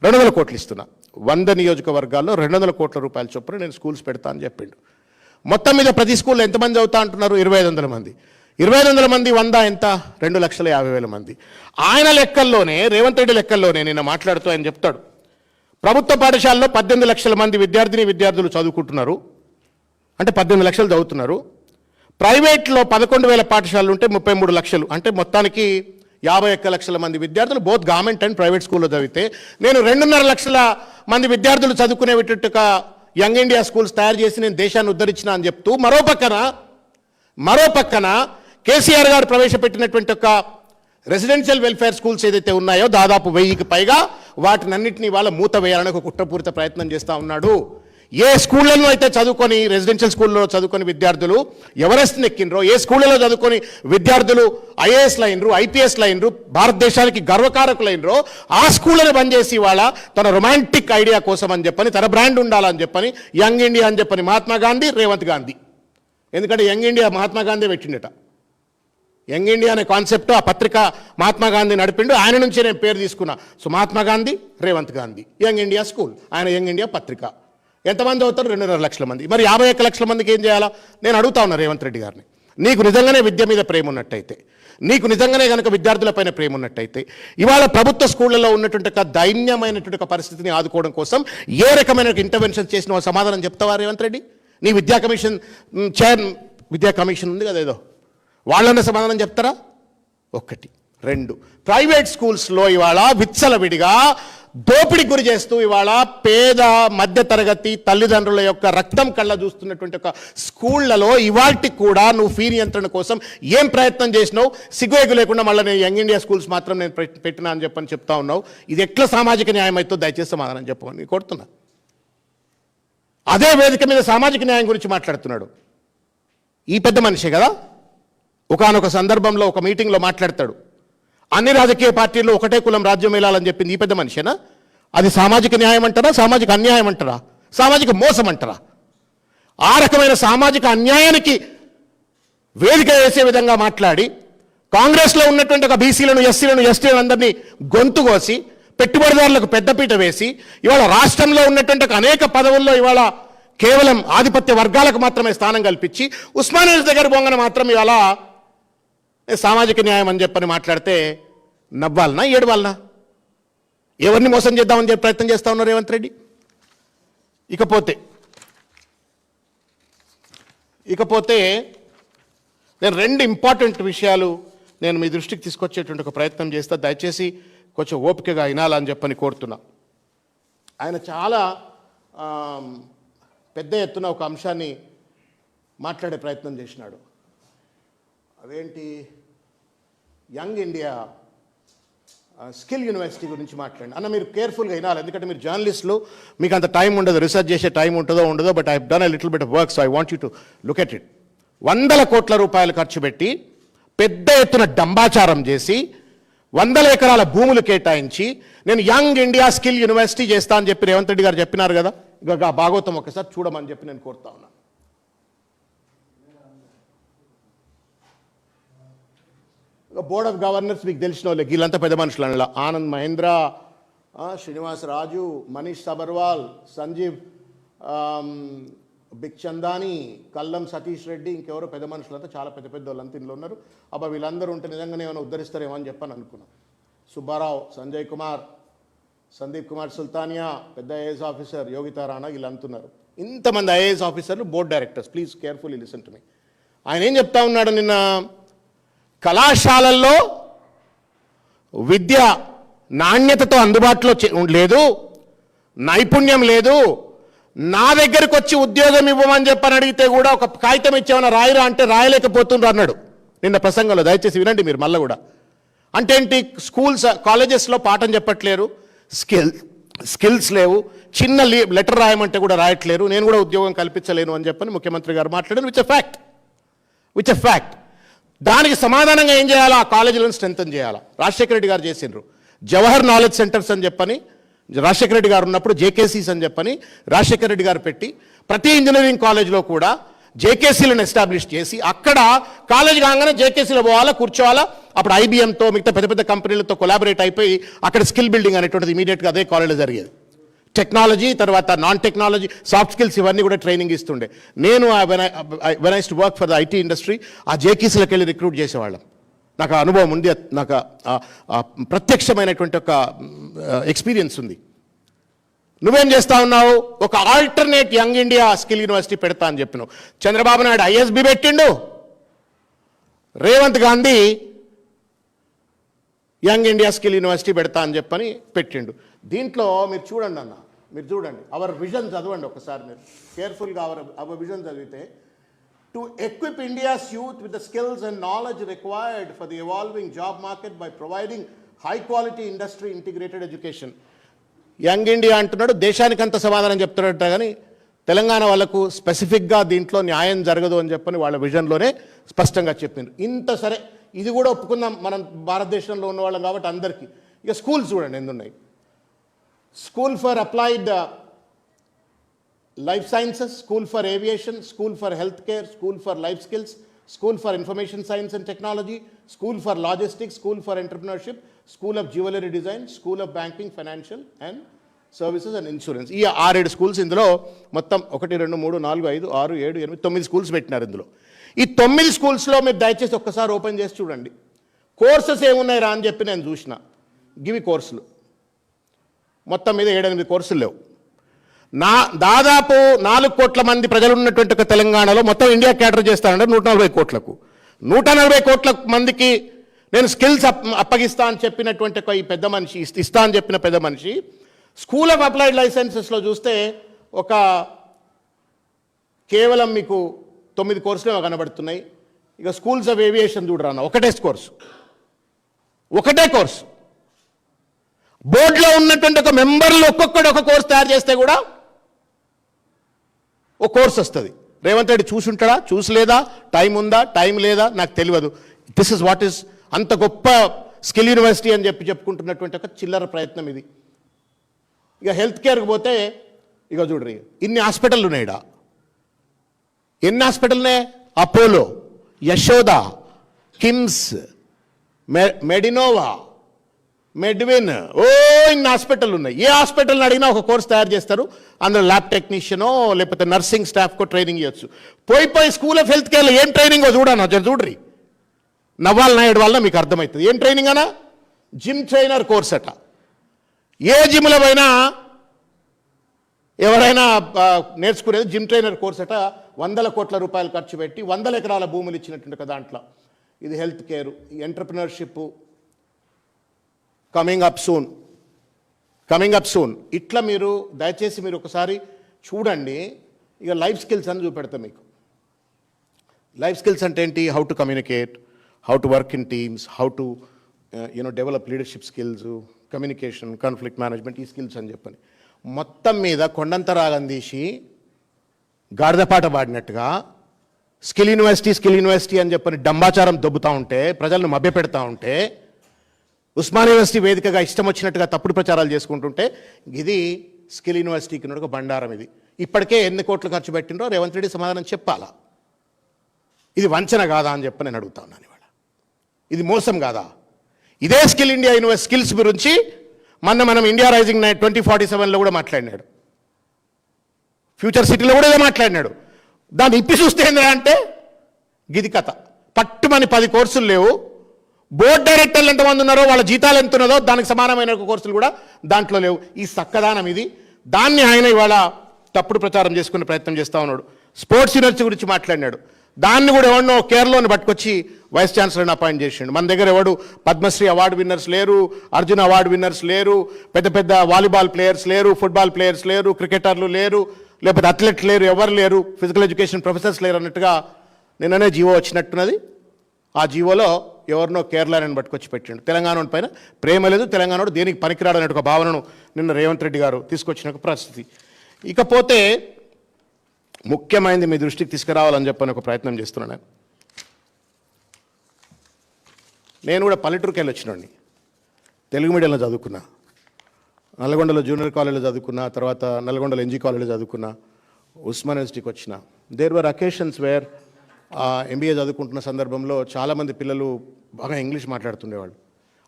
200 కోట్లు ఇస్తున్నా. 100 నియోజకవర్గాల్లో 200 కోట్ల రూపాయల చొప్పున నేను స్కూల్స్ పెడతా అని చెప్పిండు. మొత్తం మీద ప్రతి స్కూల్లో ఎంతమంది అవుతా అంటున్నారు? 2,500 మంది. 2,500 మంది 100 ఎంత? 2,50,000 మంది. ఆయన లెక్కల్లోనే, రేవంత్ రెడ్డి లెక్కల్లోనే నిన్న మాట్లాడుతూ ఆయన చెప్తాడు, ప్రభుత్వ పాఠశాలలో 18 లక్షల మంది విద్యార్థులు చదువుకుంటున్నారు, అంటే 18 లక్షలు చదువుతున్నారు. ప్రైవేట్లో 11,000 పాఠశాలలు ఉంటే 33 లక్షలు, అంటే మొత్తానికి 51 లక్షల మంది విద్యార్థులు బోత్ గవర్నమెంట్ అండ్ ప్రైవేట్ స్కూల్లో చదివితే నేను 2.5 లక్షల మంది విద్యార్థులు చదువుకునేటట్టుగా యంగ్ ఇండియా స్కూల్స్ తయారు చేసి నేను దేశాన్ని ఉద్ధరించిన అని చెప్తూ మరో పక్కన కేసీఆర్ గారు ప్రవేశపెట్టినటువంటి ఒక రెసిడెన్షియల్ వెల్ఫేర్ స్కూల్స్ ఏదైతే ఉన్నాయో దాదాపు 1000కి పైగా వాటినన్నింటినీ వాళ్ళ మూత వేయాలని ఒక కుట్రపూరిత ప్రయత్నం చేస్తూ ఉన్నాడు. ఏ స్కూళ్ళలో అయితే చదువుకొని రెసిడెన్షియల్ స్కూల్లో చదువుకొని విద్యార్థులు ఎవరెస్ట్ని ఎక్కినరో, ఏ స్కూళ్ళలో చదువుకొని విద్యార్థులు ఐఏఎస్లు అయినరు, ఐపీఎస్లు అయినరు, భారతదేశానికి గర్వకారకులైనరో ఆ స్కూళ్ళని బంద్ చేసి వాళ్ళ తన రొమాంటిక్ ఐడియా కోసం అని చెప్పని, తన బ్రాండ్ ఉండాలని చెప్పని యంగ్ ఇండియా అని చెప్పని మహాత్మా గాంధీ, రేవంత్ గాంధీ, ఎందుకంటే యంగ్ ఇండియా మహాత్మా గాంధీ పెట్టిండట. యంగ్ ఇండియా అనే కాన్సెప్ట్ ఆ పత్రిక మహాత్మా గాంధీ నడిపిండు, ఆయన నుంచి నేను పేరు తీసుకున్నా. So Mahatma Gandhi, Revanth Gandhi, young India school, ఆయన యంగ్ ఇండియా పత్రిక. ఎంతమంది అవుతారు? 2.5 లక్షల మంది. మరి 51 లక్షల మందికి ఏం చేయాలా? నేను అడుగుతా ఉన్నా రేవంత్ రెడ్డి గారిని, నీకు నిజంగానే విద్య మీద ప్రేమ ఉన్నట్టయితే, నీకు నిజంగానే కనుక విద్యార్థులపైన ప్రేమ ఉన్నట్టయితే, ఇవాళ ప్రభుత్వ స్కూళ్ళలో ఉన్నటువంటి ఒక దైన్యమైనటువంటి ఒక పరిస్థితిని ఆదుకోవడం కోసం ఏ రకమైన ఇంటర్వెన్షన్ చేసిన సమాధానం చెప్తావా రేవంత్ రెడ్డి? నీ విద్యా కమిషన్ ఉంది కదా ఏదో, వాళ్ళన్న సమాధానం చెప్తారా? ఒకటి. రెండు, ప్రైవేట్ స్కూల్స్లో ఇవాళ విచ్చలవిడిగా దోపిడీకి గురి చేస్తూ ఇవాళ పేద మధ్యతరగతి తల్లిదండ్రుల యొక్క రక్తం కళ్ళ చూస్తున్నటువంటి ఒక స్కూళ్లలో ఇవాల్టి కూడా నువ్వు ఫీ నియంత్రణ కోసం ఏం ప్రయత్నం చేసినావు? సిగ్గుఎగ్గు లేకుండా మళ్ళీ నేను యంగ్ ఇండియా స్కూల్స్ మాత్రం నేను పెట్టినా అని చెప్పని చెప్తా ఉన్నావు. ఇది ఎట్లా సామాజిక న్యాయం అయితే దయచేసి సమాధానం చెప్పమని కోరుతున్నా. అదే వేదిక మీద సామాజిక న్యాయం గురించి మాట్లాడుతున్నాడు ఈ పెద్ద మనిషే కదా. ఒకానొక సందర్భంలో ఒక మీటింగ్లో మాట్లాడతాడు, అన్ని రాజకీయ పార్టీలు ఒకటే కులం రాజ్యం వెళ్ళాలని చెప్పింది ఈ పెద్ద మనిషేనా? అది సామాజిక న్యాయం అంటారా, సామాజిక అన్యాయం అంటారా, సామాజిక మోసం అంటారా? ఆ రకమైన సామాజిక అన్యాయానికి వేదిక వేసే విధంగా మాట్లాడి కాంగ్రెస్లో ఉన్నటువంటి ఒక బీసీలను ఎస్సీలను ఎస్టీలను అందరినీ గొంతు కోసి పెట్టుబడిదారులకు పెద్దపీట వేసి ఇవాళ రాష్ట్రంలో ఉన్నటువంటి అనేక పదవుల్లో ఇవాళ కేవలం ఆధిపత్య వర్గాలకు మాత్రమే స్థానం కల్పించి ఉస్మానియా దగ్గర బొంగన మాత్రం ఇవాళ సామాజిక న్యాయం అని చెప్పని మాట్లాడితే నవ్వాలనా ఏడవాలనా? ఎవరిని మోసం చేద్దామని చెప్పి ప్రయత్నం చేస్తా ఉన్నారు రేవంత్ రెడ్డి. ఇకపోతే నేను రెండు ఇంపార్టెంట్ విషయాలు నేను మీ దృష్టికి తీసుకొచ్చేటువంటి ఒక ప్రయత్నం చేస్తా. దయచేసి కొంచెం ఓపికగా వినాలని చెప్పని కోరుతున్నా. ఆయన చాలా పెద్ద ఎత్తున ఒక అంశాన్ని మాట్లాడే ప్రయత్నం చేసినాడు. అదేంటి, యంగ్ ఇండియా స్కిల్ యూనివర్సిటీ గురించి మాట్లాడండి అన్న. మీరు కేర్ఫుల్గా వినాలి, ఎందుకంటే మీరు జర్నలిస్టులు, మీకు అంత టైం ఉండదు, రీసెర్చ్ చేసే టైం ఉంటుందో ఉండదో. But I done a little bit of work, so I want you to look at it. 100 కోట్ల రూపాయలు ఖర్చు పెట్టి పెద్ద ఎత్తున డంబాచారం చేసి 100 ఎకరాల భూములు కేటాయించి నేను యంగ్ ఇండియా స్కిల్ యూనివర్సిటీ చేస్తా అని చెప్పి రేవంత్ రెడ్డి గారు చెప్పినారు కదా. ఇక భాగవతం ఒకసారి చూడమని చెప్పి నేను కోరుతా ఉన్నా. బోర్డ్ ఆఫ్ గవర్నర్స్ మీకు తెలిసిన వాళ్ళే, వీళ్ళంతా పెద్ద మనుషులు అలా ఆనంద్ మహేంద్ర, శ్రీనివాస్ రాజు, మనీష్ సబర్వాల్, సంజీవ్ బిక్చందాని, కల్లం సతీష్ రెడ్డి, ఇంకెవరో పెద్ద మనుషులంతా చాలా పెద్ద పెద్ద వాళ్ళంతా ఇందులో ఉన్నారు. అబ్బా వీళ్ళందరూ ఉంటే నిజంగానే ఏమైనా ఉద్ధరిస్తారేమో అని చెప్పని అనుకున్నాం. సుబ్బారావు, సంజయ్ కుమార్, సందీప్ కుమార్ సుల్తానియా, పెద్ద ఐఏఎస్ ఆఫీసర్, యోగితా రాణా, వీళ్ళు అంటున్నారు. ఇంతమంది ఐఏఎస్ ఆఫీసర్లు, board directors. Please carefully listen to me. ఆయన ఏం చెప్తా ఉన్నాడు నిన్న, కళాశాలల్లో విద్య నాణ్యతతో అందుబాటులో లేదు, నైపుణ్యం లేదు, నా దగ్గరకు వచ్చి ఉద్యోగం ఇవ్వమని చెప్పని అడిగితే కూడా ఒక కాగితం ఇచ్చేమన్నా రాయరా అంటే రాయలేకపోతుండ్రు అన్నాడు నిన్న ప్రసంగంలో. దయచేసి వినండి మీరు మళ్ళీ కూడా. అంటే ఏంటి, స్కూల్స్ కాలేజెస్లో పాఠం చెప్పట్లేరు, స్కిల్స్ లేవు, చిన్న లెటర్ రాయమంటే కూడా రాయట్లేరు, నేను కూడా ఉద్యోగం కల్పించలేను అని చెప్పని ముఖ్యమంత్రి గారు మాట్లాడారు. Which a fact. దానికి సమాధానంగా ఏం చేయాలా, ఆ కాలేజీలను స్ట్రెంథన్ చేయాలా. రాజశేఖర రెడ్డి గారు చేసిండ్రు. జవహర్ నాలెడ్జ్ సెంటర్స్ అని చెప్పని రాజశేఖర రెడ్డి గారు ఉన్నప్పుడు జేకేసీస్ అని చెప్పని రాజశేఖర రెడ్డి గారు పెట్టి ప్రతి ఇంజనీరింగ్ కాలేజ్లో కూడా జేకేసీలను ఎస్టాబ్లిష్ చేసి అక్కడ కాలేజ్ కాగానే జేకేసీలో పోవాలా, కూర్చోవాలా. అప్పుడు ఐబీఎంతో మిగతా పెద్ద పెద్ద కంపెనీలతో కొలాబరేట్ అయిపోయి అక్కడ స్కిల్ బిల్డింగ్ అనేటువంటిది ఇమీడియట్గా అదే కాలేజ్లో జరిగేది. టెక్నాలజీ, తర్వాత నాన్ టెక్నాలజీ, సాఫ్ట్ స్కిల్స్ ఇవన్నీ కూడా ట్రైనింగ్ ఇస్తుండే. నేను when I to work for the IT industry ఆ జేకేసీలకు వెళ్ళి రిక్రూట్ చేసేవాళ్ళం. నాకు ఆ అనుభవం ఉంది, నాకు ప్రత్యక్షమైనటువంటి ఒక ఎక్స్పీరియన్స్ ఉంది. నువ్వేం చేస్తా ఉన్నావు, ఒక alternate young India skill university పెడతా అని చెప్పినావు. చంద్రబాబు నాయుడు ఐఎస్బి పెట్టిండు, Revanth Gandhi young India skill university పెడతా అని చెప్పని పెట్టిండు. దీంట్లో మీరు చూడండి అన్న, మీరు చూడండి, అవర్ విజన్ చదవండి ఒకసారి మీరు కేర్ఫుల్గా. అవర్ విజన్ చదివితే, to equip India's youth with the skills and knowledge required for the evolving job market by providing high quality industry integrated education. Young India అంటున్నాడు, దేశానికి అంత సమాధానం చెప్తున్నట్ట, కానీ తెలంగాణ వాళ్ళకు స్పెసిఫిక్గా దీంట్లో న్యాయం జరగదు అని చెప్పని వాళ్ళ విజన్లోనే స్పష్టంగా చెప్పింది. ఇంత సరే, ఇది కూడా ఒప్పుకుందాం, మనం భారతదేశంలో ఉన్నవాళ్ళం కాబట్టి అందరికీ. ఇక స్కూల్స్ చూడండి ఎందున్నాయి. School for applied life sciences, school for aviation, school for health care, school for life skills, school for information science and technology, school for logistics, school for entrepreneurship, school of jewellery design, school of banking, financial and services and insurance. ఈ 6-7 స్కూల్స్ ఇందులో మొత్తం 1, 2, 3, 4, 5, 6, 7, 8, 9 స్కూల్స్ పెట్టినారు ఇందులో. ఈ 9 స్కూల్స్లో మీరు దయచేసి ఒక్కసారి ఓపెన్ చేసి చూడండి, కోర్సెస్ ఏమున్నాయి రా అని చెప్పి నేను చూసిన. గివి కోర్సులు మొత్తం మీద 7-8 కోర్సులు లేవు. దాదాపు 4 కోట్ల మంది ప్రజలు ఉన్నటువంటి ఒక తెలంగాణలో మొత్తం ఇండియా క్యాటర్ చేస్తారంటే 140 కోట్లకు. 140 కోట్ల మందికి నేను స్కిల్స్ అప్పగిస్తా అని చెప్పినటువంటి ఈ పెద్ద మనిషి, ఇస్తా అని చెప్పిన పెద్ద మనిషి, స్కూల్ ఆఫ్ అప్లైడ్ లైసెన్సెస్లో చూస్తే ఒక కేవలం మీకు 9 కోర్సులు కనబడుతున్నాయి. ఇక స్కూల్స్ ఆఫ్ ఏవియేషన్ చూడరాన్న ఒకటే కోర్సు. బోర్డులో ఉన్నటువంటి ఒక మెంబర్లు ఒక్కొక్కడు ఒక కోర్సు తయారు చేస్తే కూడా ఒక కోర్సు వస్తుంది. రేవంత్ రెడ్డి చూసుంటాడా, చూసలేదా, టైం ఉందా, టైం లేదా నాకు తెలియదు. దిస్ ఇస్ వాట్ ఈస్ అంత గొప్ప స్కిల్ యూనివర్సిటీ అని చెప్పుకుంటున్నటువంటి ఒక చిల్లర ప్రయత్నం ఇది. ఇక హెల్త్ కేర్కి పోతే ఇక చూడరు, ఇన్ని హాస్పిటల్ ఉన్నాయిడా. ఎన్ని హాస్పిటల్నే? అపోలో, యశోద, కిమ్స్, మెడినోవా, మెడ్విన్, ఇన్ని హాస్పిటల్ ఉన్నాయి. ఏ హాస్పిటల్ని అడిగినా ఒక కోర్స్ తయారు చేస్తారు. అందులో ల్యాబ్ టెక్నీషియనో లేకపోతే నర్సింగ్ స్టాఫ్కో ట్రైనింగ్ ఇవ్వచ్చు. పోయి స్కూల్ ఆఫ్ హెల్త్ కేర్లో ఏం ట్రైనింగో చూడ్రి. నవ్వాల్ నాయుడు వల్ల మీకు అర్థమవుతుంది ఏం ట్రైనింగ్ అనా. జిమ్ ట్రైనర్ కోర్స్ అట. ఏ జిమ్లో పోయినా ఎవరైనా నేర్చుకునేది జిమ్ ట్రైనర్ కోర్స్ అట. 100 కోట్ల రూపాయలు ఖర్చు పెట్టి 100 ఎకరాల భూములు ఇచ్చినట్టు కదా దాంట్లో. ఇది హెల్త్ కేరు, ఈ ఎంటర్ప్రినర్షిప్ కమింగ్ అప్ సూన్. ఇట్లా మీరు దయచేసి మీరు ఒకసారి చూడండి. ఇక లైఫ్ స్కిల్స్ అని చూపెడతా మీకు. లైఫ్ స్కిల్స్ అంటే ఏంటి? How to communicate, how to work in teams, how to develop leadership skills, communication, conflict management, ఈ స్కిల్స్ అని చెప్పని మొత్తం మీద కొండంత రాగం తీసి గాడిదపాట పాడినట్టుగా స్కిల్ యూనివర్సిటీ అని చెప్పని డంబాచారం దొబ్బుతూ ఉంటే, ప్రజలను మభ్యపెడతా ఉంటే, ఉస్మానియా యూనివర్సిటీ వేదికగా ఇష్టం వచ్చినట్టుగా తప్పుడు ప్రచారాలు చేసుకుంటుంటే, ఇది స్కిల్ యూనివర్సిటీకి ఒక బండారం. ఇది ఇప్పటికే ఎన్ని కోట్లు ఖర్చు పెట్టినరో రేవంత్ రెడ్డి సమాధానం చెప్పాలా. ఇది వంచన కాదా అని చెప్పి నేను అడుగుతా ఉన్నాను ఇవాళ. ఇది మోసం కాదా? ఇదే స్కిల్స్ గురించి మనం ఇండియా రైజింగ్ 2047లో కూడా మాట్లాడినాడు. ఫ్యూచర్ సిటీలో కూడా ఇదే మాట్లాడినాడు. దాన్ని ఇప్పి చూస్తే ఏంటంటే అంటే గిది కథ. పట్టుమని 10 కోర్సులు లేవు. బోర్డు డైరెక్టర్లు ఎంతమంది ఉన్నారో వాళ్ళ జీతాలు ఎంత ఉన్నదో దానికి సమానమైన కోర్సులు కూడా దాంట్లో లేవు. ఈ సక్కదానం ఇది. దాన్ని ఆయన ఇవాళ తప్పుడు ప్రచారం చేసుకునే ప్రయత్నం చేస్తూ ఉన్నాడు. స్పోర్ట్స్ యూనివర్సిటీ గురించి మాట్లాడినాడు. దాన్ని కూడా ఎవరినో కేరళలోని పట్టుకొచ్చి వైస్ ఛాన్సలర్ని అపాయింట్ చేసిండు. మన దగ్గర ఎవడు పద్మశ్రీ అవార్డు విన్నర్స్ లేరు, అర్జున్ అవార్డు విన్నర్స్ లేరు, పెద్ద వాలీబాల్ ప్లేయర్స్ లేరు, ఫుట్బాల్ ప్లేయర్స్ లేరు, క్రికెటర్లు లేరు, లేకపోతే అథ్లెట్లు లేరు, ఎవరు లేరు, ఫిజికల్ ఎడ్యుకేషన్ ప్రొఫెసర్స్ లేరు అన్నట్టుగా నిన్ననే జీవో వచ్చినట్టున్నది. ఆ జీవోలో ఎవరినో కేరళని పట్టుకొచ్చి పెట్టిండు. తెలంగాణ పైన ప్రేమ లేదు, తెలంగాణ దేనికి పనికిరాడు అనే ఒక భావనను నిన్న రేవంత్ రెడ్డి గారు తీసుకొచ్చిన పరిస్థితి. ఇకపోతే ముఖ్యమైనది మీ దృష్టికి తీసుకురావాలని చెప్పని ఒక ప్రయత్నం చేస్తున్నాను. నేను కూడా పల్లెటూరుకి వెళ్ళి వచ్చినండి. తెలుగు మీడియంలో చదువుకున్నా, నల్గొండలో జూనియర్ కాలేజీలో చదువుకున్నా, తర్వాత నల్గొండలో ఎన్జీ కాలేజీలో చదువుకున్నా, ఉస్మాన్ యూనివర్సిటీకి వచ్చిన. There were occasions where MBA చదువుకుంటున్న సందర్భంలో చాలామంది పిల్లలు బాగా ఇంగ్లీష్ మాట్లాడుతుండేవాళ్ళు.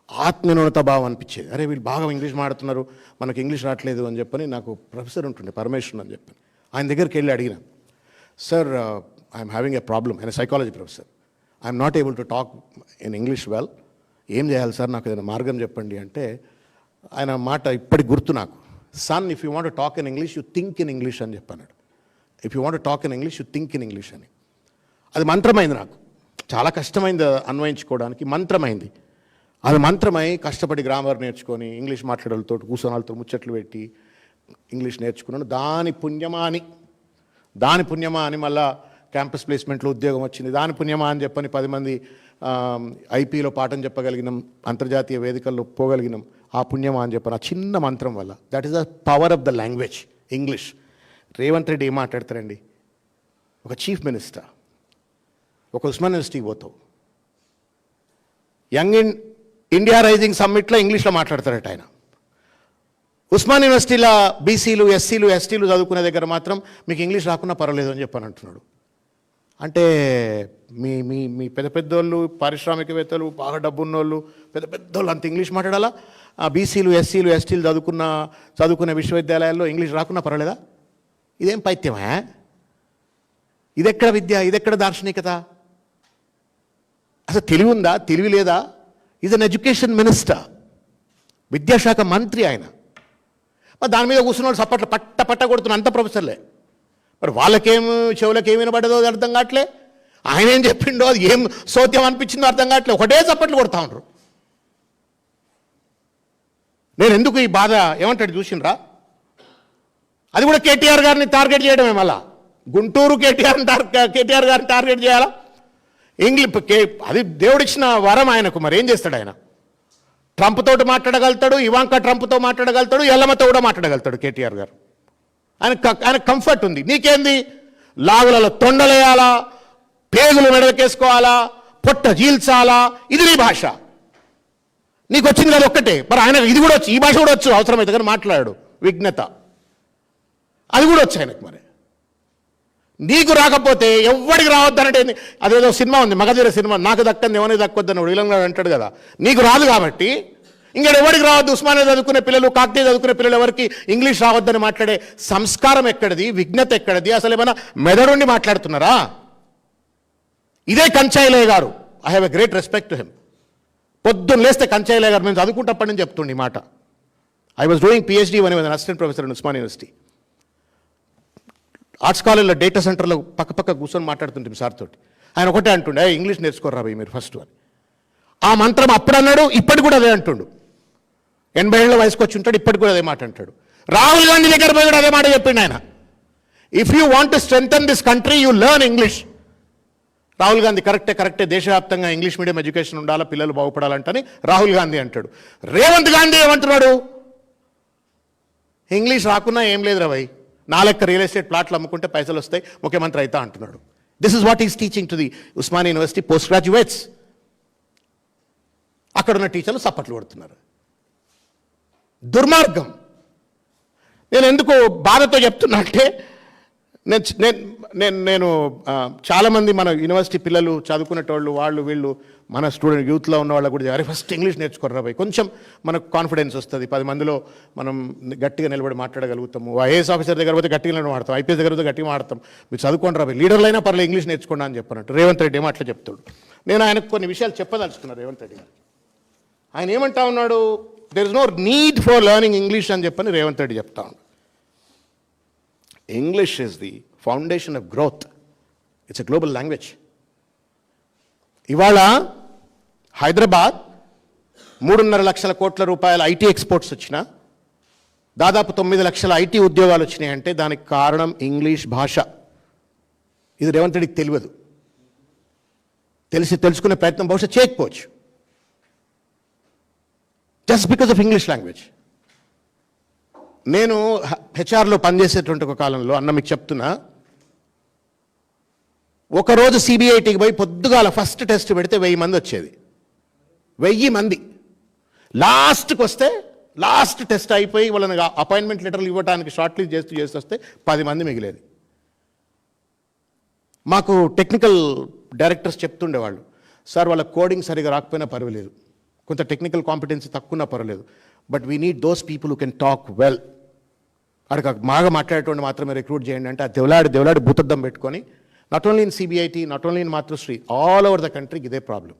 ఆత్మన్యూనత భావం అనిపించేది. అరే వీళ్ళు బాగా ఇంగ్లీష్ మాట్లాడుతున్నారు, మనకు ఇంగ్లీష్ రావట్లేదు అని చెప్పని నాకు ప్రొఫెసర్ ఉంటుండే పరమేశ్వరన్ అని చెప్పని. ఆయన దగ్గరికి వెళ్ళి అడిగిన, sir I'm having a problem. ఆయన psychology professor. I'm not able to talk in English well. ఏం చేయాలి సార్, నాకు ఏదైనా మార్గం చెప్పండి అంటే ఆయన మాట ఇప్పటికి గుర్తు నాకు. Son, if you want talk in English you think in English అని చెప్పన్నాడు. If you want talk in English you think in English అని. అది మంత్రమైంది నాకు. చాలా కష్టమైంది అన్వయించుకోవడానికి. మంత్రమైంది. అది మంత్రమై కష్టపడి గ్రామర్ నేర్చుకొని ఇంగ్లీష్ మాట్లాడేలతో కూర్చొని వాళ్ళతో ముచ్చట్లు పెట్టి ఇంగ్లీష్ నేర్చుకున్నాను. దాని పుణ్యమా అని మళ్ళా క్యాంపస్ ప్లేస్మెంట్లో ఉద్యోగం వచ్చింది. దాని పుణ్యమా అని చెప్పని 10 మంది ఐపీలో పాఠం చెప్పగలిగినాం, అంతర్జాతీయ వేదికల్లో పోగలిగినాం. ఆ పుణ్యమా అని చెప్పని ఆ చిన్న మంత్రం వల్ల. That is the power of the language English. Revanth Reddy ఏం మాట్లాడతారండి? ఒక చీఫ్ మినిస్టర్, ఒక ఉస్మాన్ యూనివర్సిటీకి పోతావు, ఇండియా రైజింగ్ సమ్మిట్లో ఇంగ్లీష్లో మాట్లాడతారట ఆయన. ఉస్మాన్ యూనివర్సిటీలో బీసీలు, ఎస్సీలు, ఎస్టీలు చదువుకునే దగ్గర మాత్రం మీకు ఇంగ్లీష్ రాకున్నా పర్వాలేదు అని చెప్పని అంటున్నాడు. అంటే మీ మీ మీ పెద్దోళ్ళు, పారిశ్రామికవేత్తలు, బాగా డబ్బున్నోళ్ళు, పెద్దోళ్ళు అంత ఇంగ్లీష్ మాట్లాడాలా? బీసీలు, ఎస్సీలు, ఎస్టీలు చదువుకునే విశ్వవిద్యాలయాల్లో ఇంగ్లీష్ రాకున్నా పర్వాలేదా? ఇదేం పైత్యమా? ఇదెక్కడ విద్య? ఇదెక్కడ దార్శనికత? అసలు తెలివి ఉందా? తెలివి లేదా? ఈజ్ అన్ ఎడ్యుకేషన్ మినిస్టర్, విద్యాశాఖ మంత్రి ఆయన. మరి దాని మీద కూర్చున్న వాళ్ళు సప్పట్లు పట్ట కొడుతున్న అంత ప్రొఫెసర్లే. మరి వాళ్ళకేం చెవులకు ఏమి వినబడ్డదో అర్థం కావట్లే. ఆయన ఏం చెప్పిండో అది ఏం సోత్యం అనిపించిందో అర్థం కావట్లేదు, ఒకటే చప్పట్లు కొడతా ఉండరు. నేను ఎందుకు ఈ బాధ ఏమంటాడు చూసిండ్రా, అది కూడా కేటీఆర్ గారిని టార్గెట్ చేయడమే. మళ్ళా గుంటూరు కేటీఆర్ గారిని టార్గెట్ చేయాలా? అది దేవుడిచ్చిన వరం ఆయనకు, మరి ఏం చేస్తాడు ఆయన? ట్రంప్ తోటి మాట్లాడగలుగుతాడు, ఇవాంకా ట్రంప్తో మాట్లాడగలుగుతాడు, ఎల్లమ్మతో కూడా మాట్లాడగలుగుతాడు కేటీఆర్ గారు. ఆయన కంఫర్ట్ ఉంది. నీకేంది లాగులలో తొండలేయాలా, పేగులు మెడకేసుకోవాలా, పొట్ట జీల్చాలా, ఇది నీ భాష. నీకు వచ్చింది కదా ఒక్కటే, మరి ఆయన ఇది కూడా వచ్చు, ఈ భాష కూడా వచ్చు అవసరమైతే, కానీ మాట్లాడాడు విఘ్నత, అది కూడా వచ్చు ఆయనకు. మరి నీకు రాకపోతే ఎవ్వడికి రావద్దనంటే, అదేదో సినిమా ఉంది మగధీర సినిమా, నాకు దక్కంది ఎవరికి దక్కొద్దని విలంగా అంటాడు కదా. నీకు రాదు కాబట్టి ఇంకా ఎవరికి రావద్దు. ఉస్మానియా చదువుకునే పిల్లలు, కాకతీయ చదువుకునే పిల్లలు ఎవరికి ఇంగ్లీష్ రావద్దని మాట్లాడే సంస్కారం ఎక్కడిది, విఘ్నత ఎక్కడిది? అసలు ఏమైనా మెదడుండి మాట్లాడుతున్నారా? ఇదే కంచాయిలయ్య గారు, I have a great respect to him. పొద్దున్న లేస్తే కంచాయిలయ్య గారు, మేము చదువుకుంటప్పటి నుంచి చెప్తుండే ఈ మాట. I was doing PhD one assistant professor in Osmania university. Arts కాలేజ్లో డేటా సెంటర్లో పక్క కూర్చొని మాట్లాడుతుంటే సార్ తోటి, ఆయన ఒకటే అంటుండే, ఇంగ్లీష్ నేర్చుకోరా భయ్ మీరు ఫస్ట్ అని. ఆ మంత్రం అప్పుడు అన్నాడు, ఇప్పటికి కూడా అదే అంటుండు. 80 ఏళ్ళ వయసుకు వచ్చి ఉంటాడు, ఇప్పటికి కూడా అదే మాట అంటాడు. రాహుల్ గాంధీ దగ్గర పోయి కూడా అదే మాట చెప్పిండు ఆయన. If you want to strengthen this country you learn English. Rahul Gandhi కరెక్టే దేశవ్యాప్తంగా ఇంగ్లీష్ మీడియం ఎడ్యుకేషన్ ఉండాలా, పిల్లలు బాగుపడాలంటని రాహుల్ గాంధీ అంటాడు. రేవంత్ గాంధీ ఏమంటున్నాడు, ఇంగ్లీష్ రాకున్నా ఏం లేదు రవై, నా లెక్క రియల్ ఎస్టేట్ ప్లాట్లు అమ్ముకుంటే పైసలు వస్తాయి, ముఖ్యమంత్రి అవుతా అంటున్నాడు. This is what is teaching to the Osmania university post graduates. అక్కడున్న టీచర్లు సప్పట్లు కొడుతున్నారు. దుర్మార్గం. నేను ఎందుకు బాధతో చెప్తున్నా అంటే, నేను చాలామంది మన యూనివర్సిటీ పిల్లలు చదువుకునేటోళ్ళు, వాళ్ళు వీళ్ళు మన స్టూడెంట్ యూత్లో ఉన్న వాళ్ళు కూడా, అరే ఫస్ట్ ఇంగ్లీష్ నేర్చుకోర్రా భయ్, కొంచెం మనకు కాన్ఫిడెన్స్ వస్తుంది, 10 మందిలో మనం గట్టిగా నిలబడి మాట్లాడగలుగుతాము. ఐఏఎస్ ఆఫీసర్ దగ్గర పోతే గట్టిగా నిలబడి మాడతాం, IPS దగ్గర పోతే గట్టిగా మాడతాం. మీరు చదువుకోండి రా భయ్, లీడర్లైనా పర్లేదు ఇంగ్లీష్ నేర్చుకోండి అని చెప్పినట్టు రేవంత్ రెడ్డి ఏమో అట్లా చెప్తాడు. నేను ఆయనకు కొన్ని విషయాలు చెప్పదలుచుకున్నాను రేవంత్ రెడ్డి గారు. ఆయన ఏమంటా ఉన్నాడు, there is no need for learning English అని చెప్పని రేవంత్ రెడ్డి చెప్తా ఉన్నాడు. English is the foundation of growth, it's a global language. ఇవాళ హైదరాబాద్ 3.5 లక్షల కోట్ల రూపాయల IT ఎక్స్పోర్ట్స్ వచ్చినా, దాదాపు 9 లక్షల IT ఉద్యోగాలు వచ్చినాయంటే దానికి కారణం ఇంగ్లీష్ భాష. ఇది రేవంత్ రెడ్డికి తెలియదు, తెలుసుకునే ప్రయత్నం బహుశా చేయకపోవచ్చు, just because of English language. నేను హెచ్ఆర్లో పనిచేసేటువంటి ఒక కాలంలో అన్న మీకు చెప్తున్నా, ఒకరోజు CBITకి పోయి పొద్దుగాల ఫస్ట్ టెస్ట్ పెడితే 1000 మంది వచ్చేది. 1000 మంది లాస్ట్కి వస్తే, లాస్ట్ టెస్ట్ అయిపోయి వాళ్ళని అపాయింట్మెంట్ లెటర్లు ఇవ్వడానికి షార్ట్ లిస్ట్ చేస్తూ వస్తే 10 మంది మిగిలేది. మాకు టెక్నికల్ డైరెక్టర్స్ చెప్తుండేవాళ్ళు, సార్ వాళ్ళ కోడింగ్ సరిగా రాకపోయినా పర్వాలేదు, కొంత టెక్నికల్ కాంపిటెన్సీ తక్కువన్నా పర్వాలేదు, but we need those people who can talk well. అక్కడ బాగా మాట్లాడేటువంటి మాత్రమే రిక్రూట్ చేయండి అంటే, ఆ దేవులాడి భూతద్దం పెట్టుకొని, not only in CBIT, not only in Matrusri, all over the కంట్రీకి ఇదే ప్రాబ్లం.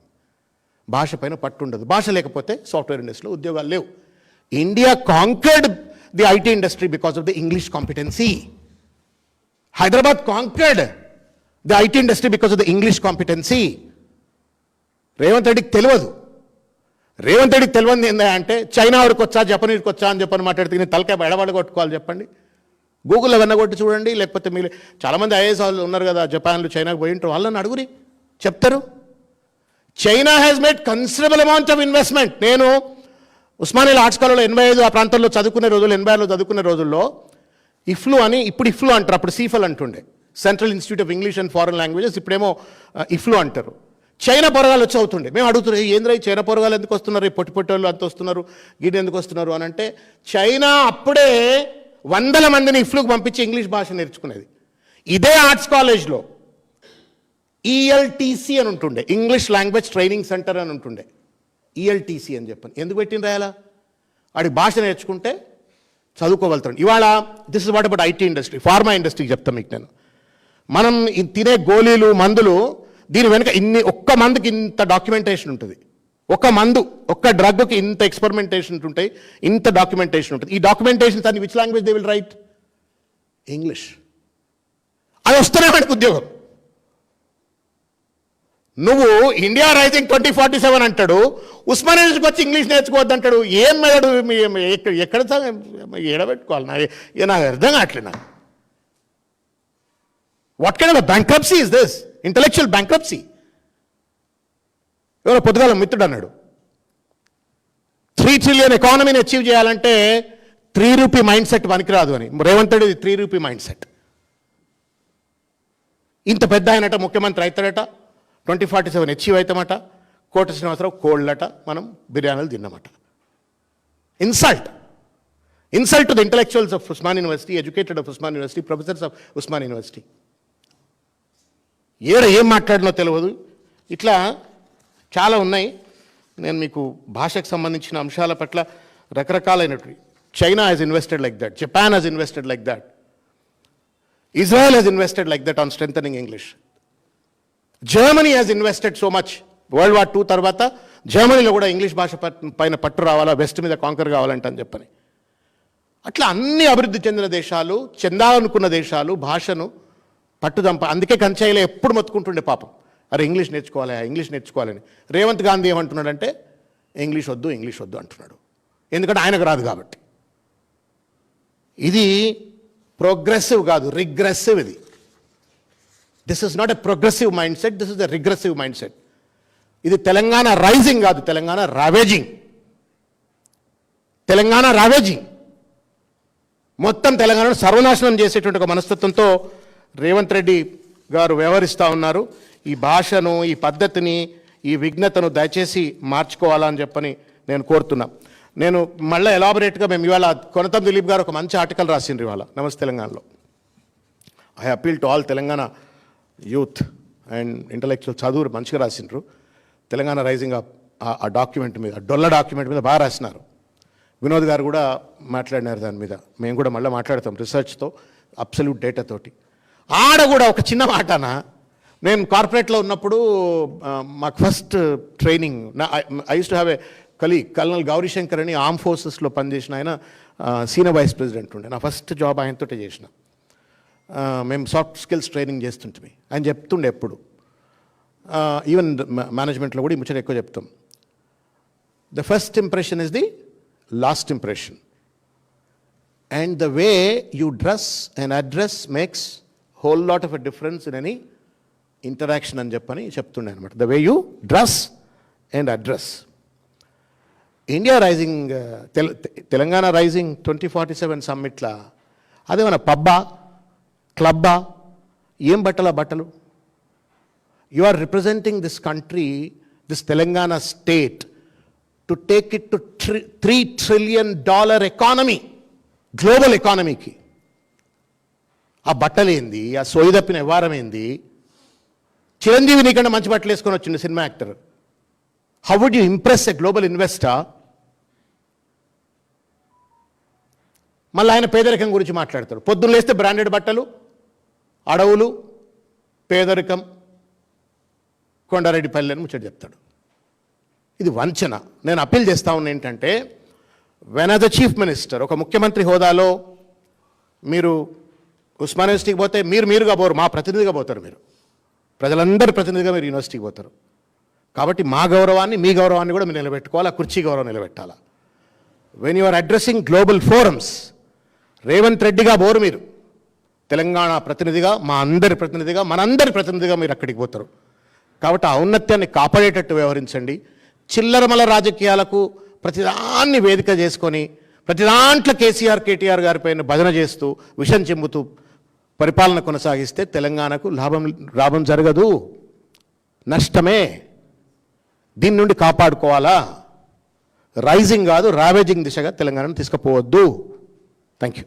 భాష పైన పట్టు ఉండదు. భాష లేకపోతే సాఫ్ట్వేర్ ఇండస్ట్రీలో ఉద్యోగాలు లేవు. India conquered the IT industry because of the English competency. Hyderabad conquered the IT industry because of the English competency. Revanth రెడ్డికి తెలియదు. రేవంత్ రెడ్డికి తెలియదు ఏంటంటే, చైనా వాడికి వచ్చా, జపనీడికి వచ్చా అని చెప్పని మాట్లాడితే నేను తలకాయ ఎడబడి కొట్టుకోవాలి చెప్పండి. గూగుల్లో వెన్నగొట్టి చూడండి, లేకపోతే మీరు చాలామంది IAS వాళ్ళు ఉన్నారు కదా, జపాన్లు చైనాకు పోయి ఉంటారు, వాళ్ళని అడుగురి, చెప్తారు. China has made considerable amount of investment. నేను ఉస్మానియా ఆర్ట్స్ కాలేజ్లో 85 ఆ ప్రాంతంలో చదువుకునే రోజులు, 86లో చదువుకునే రోజుల్లో IFLU అని, ఇప్పుడు IFLU అంటారు, అప్పుడు CIFL అంటుండే, central institute of English and foreign languages, ఇప్పుడేమో IFLU అంటారు. చైనా పొరగాలు వచ్చి అవుతుండే. మేము అడుగుతున్నాం, ఏంద్ర ఈ చైనా పొరగాలు ఎందుకు వస్తున్నారు, ఈ పొట్టి వాళ్ళు అంత వస్తున్నారు, గీడ ఎందుకు వస్తున్నారు అని అంటే, చైనా అప్పుడే 100 మందిని IFLUకి పంపించి ఇంగ్లీష్ భాష నేర్చుకునేది. ఇదే ఆర్ట్స్ కాలేజ్లో ELTC అని ఉంటుండే, ఇంగ్లీష్ లాంగ్వేజ్ ట్రైనింగ్ సెంటర్ అని ఉంటుండే. ELTC అని చెప్పని ఎందుకు పెట్టిన రాయాలా, వాడి భాష నేర్చుకుంటే చదువుకోగలుగుతాడు. ఇవాళ this is what about IT industry, pharma ఇండస్ట్రీకి చెప్తాను మీకు నేను. మనం తినే గోళీలు, మందులు, దీని వెనుక ఒక్క మందుకి ఇంత డాక్యుమెంటేషన్ ఉంటుంది, ఒక్క డ్రగ్కి ఇంత ఎక్స్పెరిమెంటేషన్ ఉంటాయి, ఇంత డాక్యుమెంటేషన్ ఉంటుంది. ఈ డాక్యుమెంటేషన్స్ అన్ని which language they will write? English. అది వస్తేనే వాడికి ఉద్యోగం. నువ్వు ఇండియా రైజింగ్ 2047 అంటాడు, ఉస్మానియా నుంచి వచ్చి ఇంగ్లీష్ నేర్చుకోవద్దు అంటాడు. ఏం మేడు ఎక్కడ ఎడబెట్టుకోవాలి? నాకు అర్థం కావట్లేదు. నాకు what kind of bankruptcy is this? Intellectual bankruptcy. ఎవరో పొద్దుగాల మిత్రుడు అన్నాడు, 3 trillion ఎకానమీని అచీవ్ చేయాలంటే 3 రూపీ మైండ్ సెట్ పనికిరాదు అని. Revanth Reddy 3 rupee mind set. ఇంత పెద్ద ఆయనట ముఖ్యమంత్రి అవుతాడట, 2047 అచీవ్ అవుతామట, కోట శ్రీనివాసరావు కోళ్ళట, మనం బిర్యానీలు తిన్నామట. Insult to the intellectuals of Osman university, educated of Osman university, professors of Osman university. ఏం మాట్లాడినో తెలియదు. ఇట్లా చాలా ఉన్నాయి. నేను మీకు భాషకు సంబంధించిన అంశాల పట్ల రకరకాలైనటువంటి, China has invested like that, Japan has invested like that, Israel has invested like that on strengthening English. Germany has invested so much. World War II తర్వాత జర్మనీలో కూడా ఇంగ్లీష్ భాష పైన పట్టు రావాలా, వెస్ట్ మీద కాంకర్ కావాలంట అని చెప్పని. అట్లా అన్ని అభివృద్ధి చెందిన దేశాలు, చెందాలనుకున్న దేశాలు భాషను పట్టుదంప. అందుకే కంచాయిలో ఎప్పుడు మొత్తుకుంటుండే పాపం, అరే ఇంగ్లీష్ నేర్చుకోవాలని. రేవంత్ గాంధీ ఏమంటున్నాడంటే ఇంగ్లీష్ వద్దు అంటున్నాడు. ఎందుకంటే ఆయనకు రాదు కాబట్టి. ఇది ప్రోగ్రెసివ్ కాదు, regressive. This is not a progressive mind set, this is a regressive mind set. ఇది తెలంగాణ రైజింగ్ కాదు, తెలంగాణ రావేజింగ్. మొత్తం తెలంగాణను సర్వనాశనం చేసేటువంటి ఒక మనస్తత్వంతో రేవంత్ రెడ్డి గారు వ్యవహరిస్తూ ఉన్నారు. ఈ భాషను, ఈ పద్ధతిని, ఈ విఘ్నతను దయచేసి మార్చుకోవాలని చెప్పని నేను కోరుతున్నా. నేను మళ్ళీ ఎలాబొరేట్గా మేము ఇవాళ కొనతం దిలీప్ గారు ఒక మంచి ఆర్టికల్ రాసిండ్రు ఇవాళ నమస్తే తెలంగాణలో. I appeal to all Telangana youth and intellectual, చదువు మంచిగా రాసిండ్రు. తెలంగాణ రైజింగ్ ఆ డాక్యుమెంట్ మీద, డొల్ల డాక్యుమెంట్ మీద బాగా రాసినారు. వినోద్ గారు కూడా మాట్లాడినారు దాని మీద. మేము కూడా మళ్ళీ మాట్లాడతాం రీసెర్చ్తో, అబ్సల్యూట్ డేటాతోటి. ఆడ కూడా ఒక చిన్న మాటనా, నేను కార్పొరేట్లో ఉన్నప్పుడు మాకు first training, I use to have a colleague colonel Gauri Shankar అని, ఆర్మ్ ఫోర్సెస్లో పనిచేసిన ఆయన, సీనియర్ వైస్ ప్రెసిడెంట్ ఉండే. నా ఫస్ట్ జాబ్ ఆయనతోటే చేసిన. మేము సాఫ్ట్ స్కిల్స్ ట్రైనింగ్ చేస్తుంటే ఆయన చెప్తుండే ఎప్పుడు, ఈవెన్ మేనేజ్మెంట్లో కూడా ఈ ముచ్చట ఎక్కువ చెప్తాం. The first impression is the last impression, and the way you dress and address makes whole lot of a difference in any interaction అని చెప్పని చెప్తుండే అనమాట. The way you dress and address. India rising, Telangana rising 2047 సమ్మిట్లా అదేమన్నా పబ్బా, క్లబ్బా, ఏం బట్టలు? You are representing this country, this Telangana state, to take it to $3 trillion economy, global economy ki. ఆ బట్టలేంది, ఆ సోయి తప్పిన వ్యవహారం ఏంది? చిరంజీవి నీకంటే మంచి బట్టలు వేసుకొని వచ్చింది cinema actor. How would you impress a global investor? మళ్ళీ ఆయన పేదరికం గురించి మాట్లాడతాడు. పొద్దున్న లేస్తే బ్రాండెడ్ బట్టలు, అడవులు, పేదరికం, కొండారెడ్డిపల్లి అని ముచ్చట చెప్తాడు. ఇది వంచన. నేను అప్పీల్ చేస్తా ఉన్నా ఏంటంటే, when as the chief minister, ఒక ముఖ్యమంత్రి హోదాలో మీరు ఉస్మాన్ యూనివర్సిటీకి పోతే మీరుగా పోరు, మా ప్రతినిధిగా పోతారు. మీరు ప్రజలందరి ప్రతినిధిగా మీరు యూనివర్సిటీకి పోతారు. కాబట్టి మా గౌరవాన్ని, మీ గౌరవాన్ని కూడా మీరు నిలబెట్టుకోవాలి, ఆ కుర్చీ గౌరవం నిలబెట్టాలా. When you are addressing global forums, Revanth రెడ్డిగా పోరు మీరు, తెలంగాణ ప్రతినిధిగా, మా అందరి ప్రతినిధిగా, మనందరి ప్రతినిధిగా మీరు అక్కడికి పోతారు. కాబట్టి ఆ ఔన్నత్యాన్ని కాపాడేటట్టు వ్యవహరించండి. చిల్లరమల రాజకీయాలకు ప్రతిదాన్ని వేదిక చేసుకొని, ప్రతి దాంట్లో కేటీఆర్ గారిపైన భజన చేస్తూ, విషం చెంబుతూ పరిపాలన కొనసాగిస్తే తెలంగాణకు లాభం జరగదు, నష్టమే. దీని నుండి కాపాడుకోవాలా. రైజింగ్ కాదు, రావేజింగ్ దిశగా తెలంగాణను తీసుకుపోవద్దు. Thank you.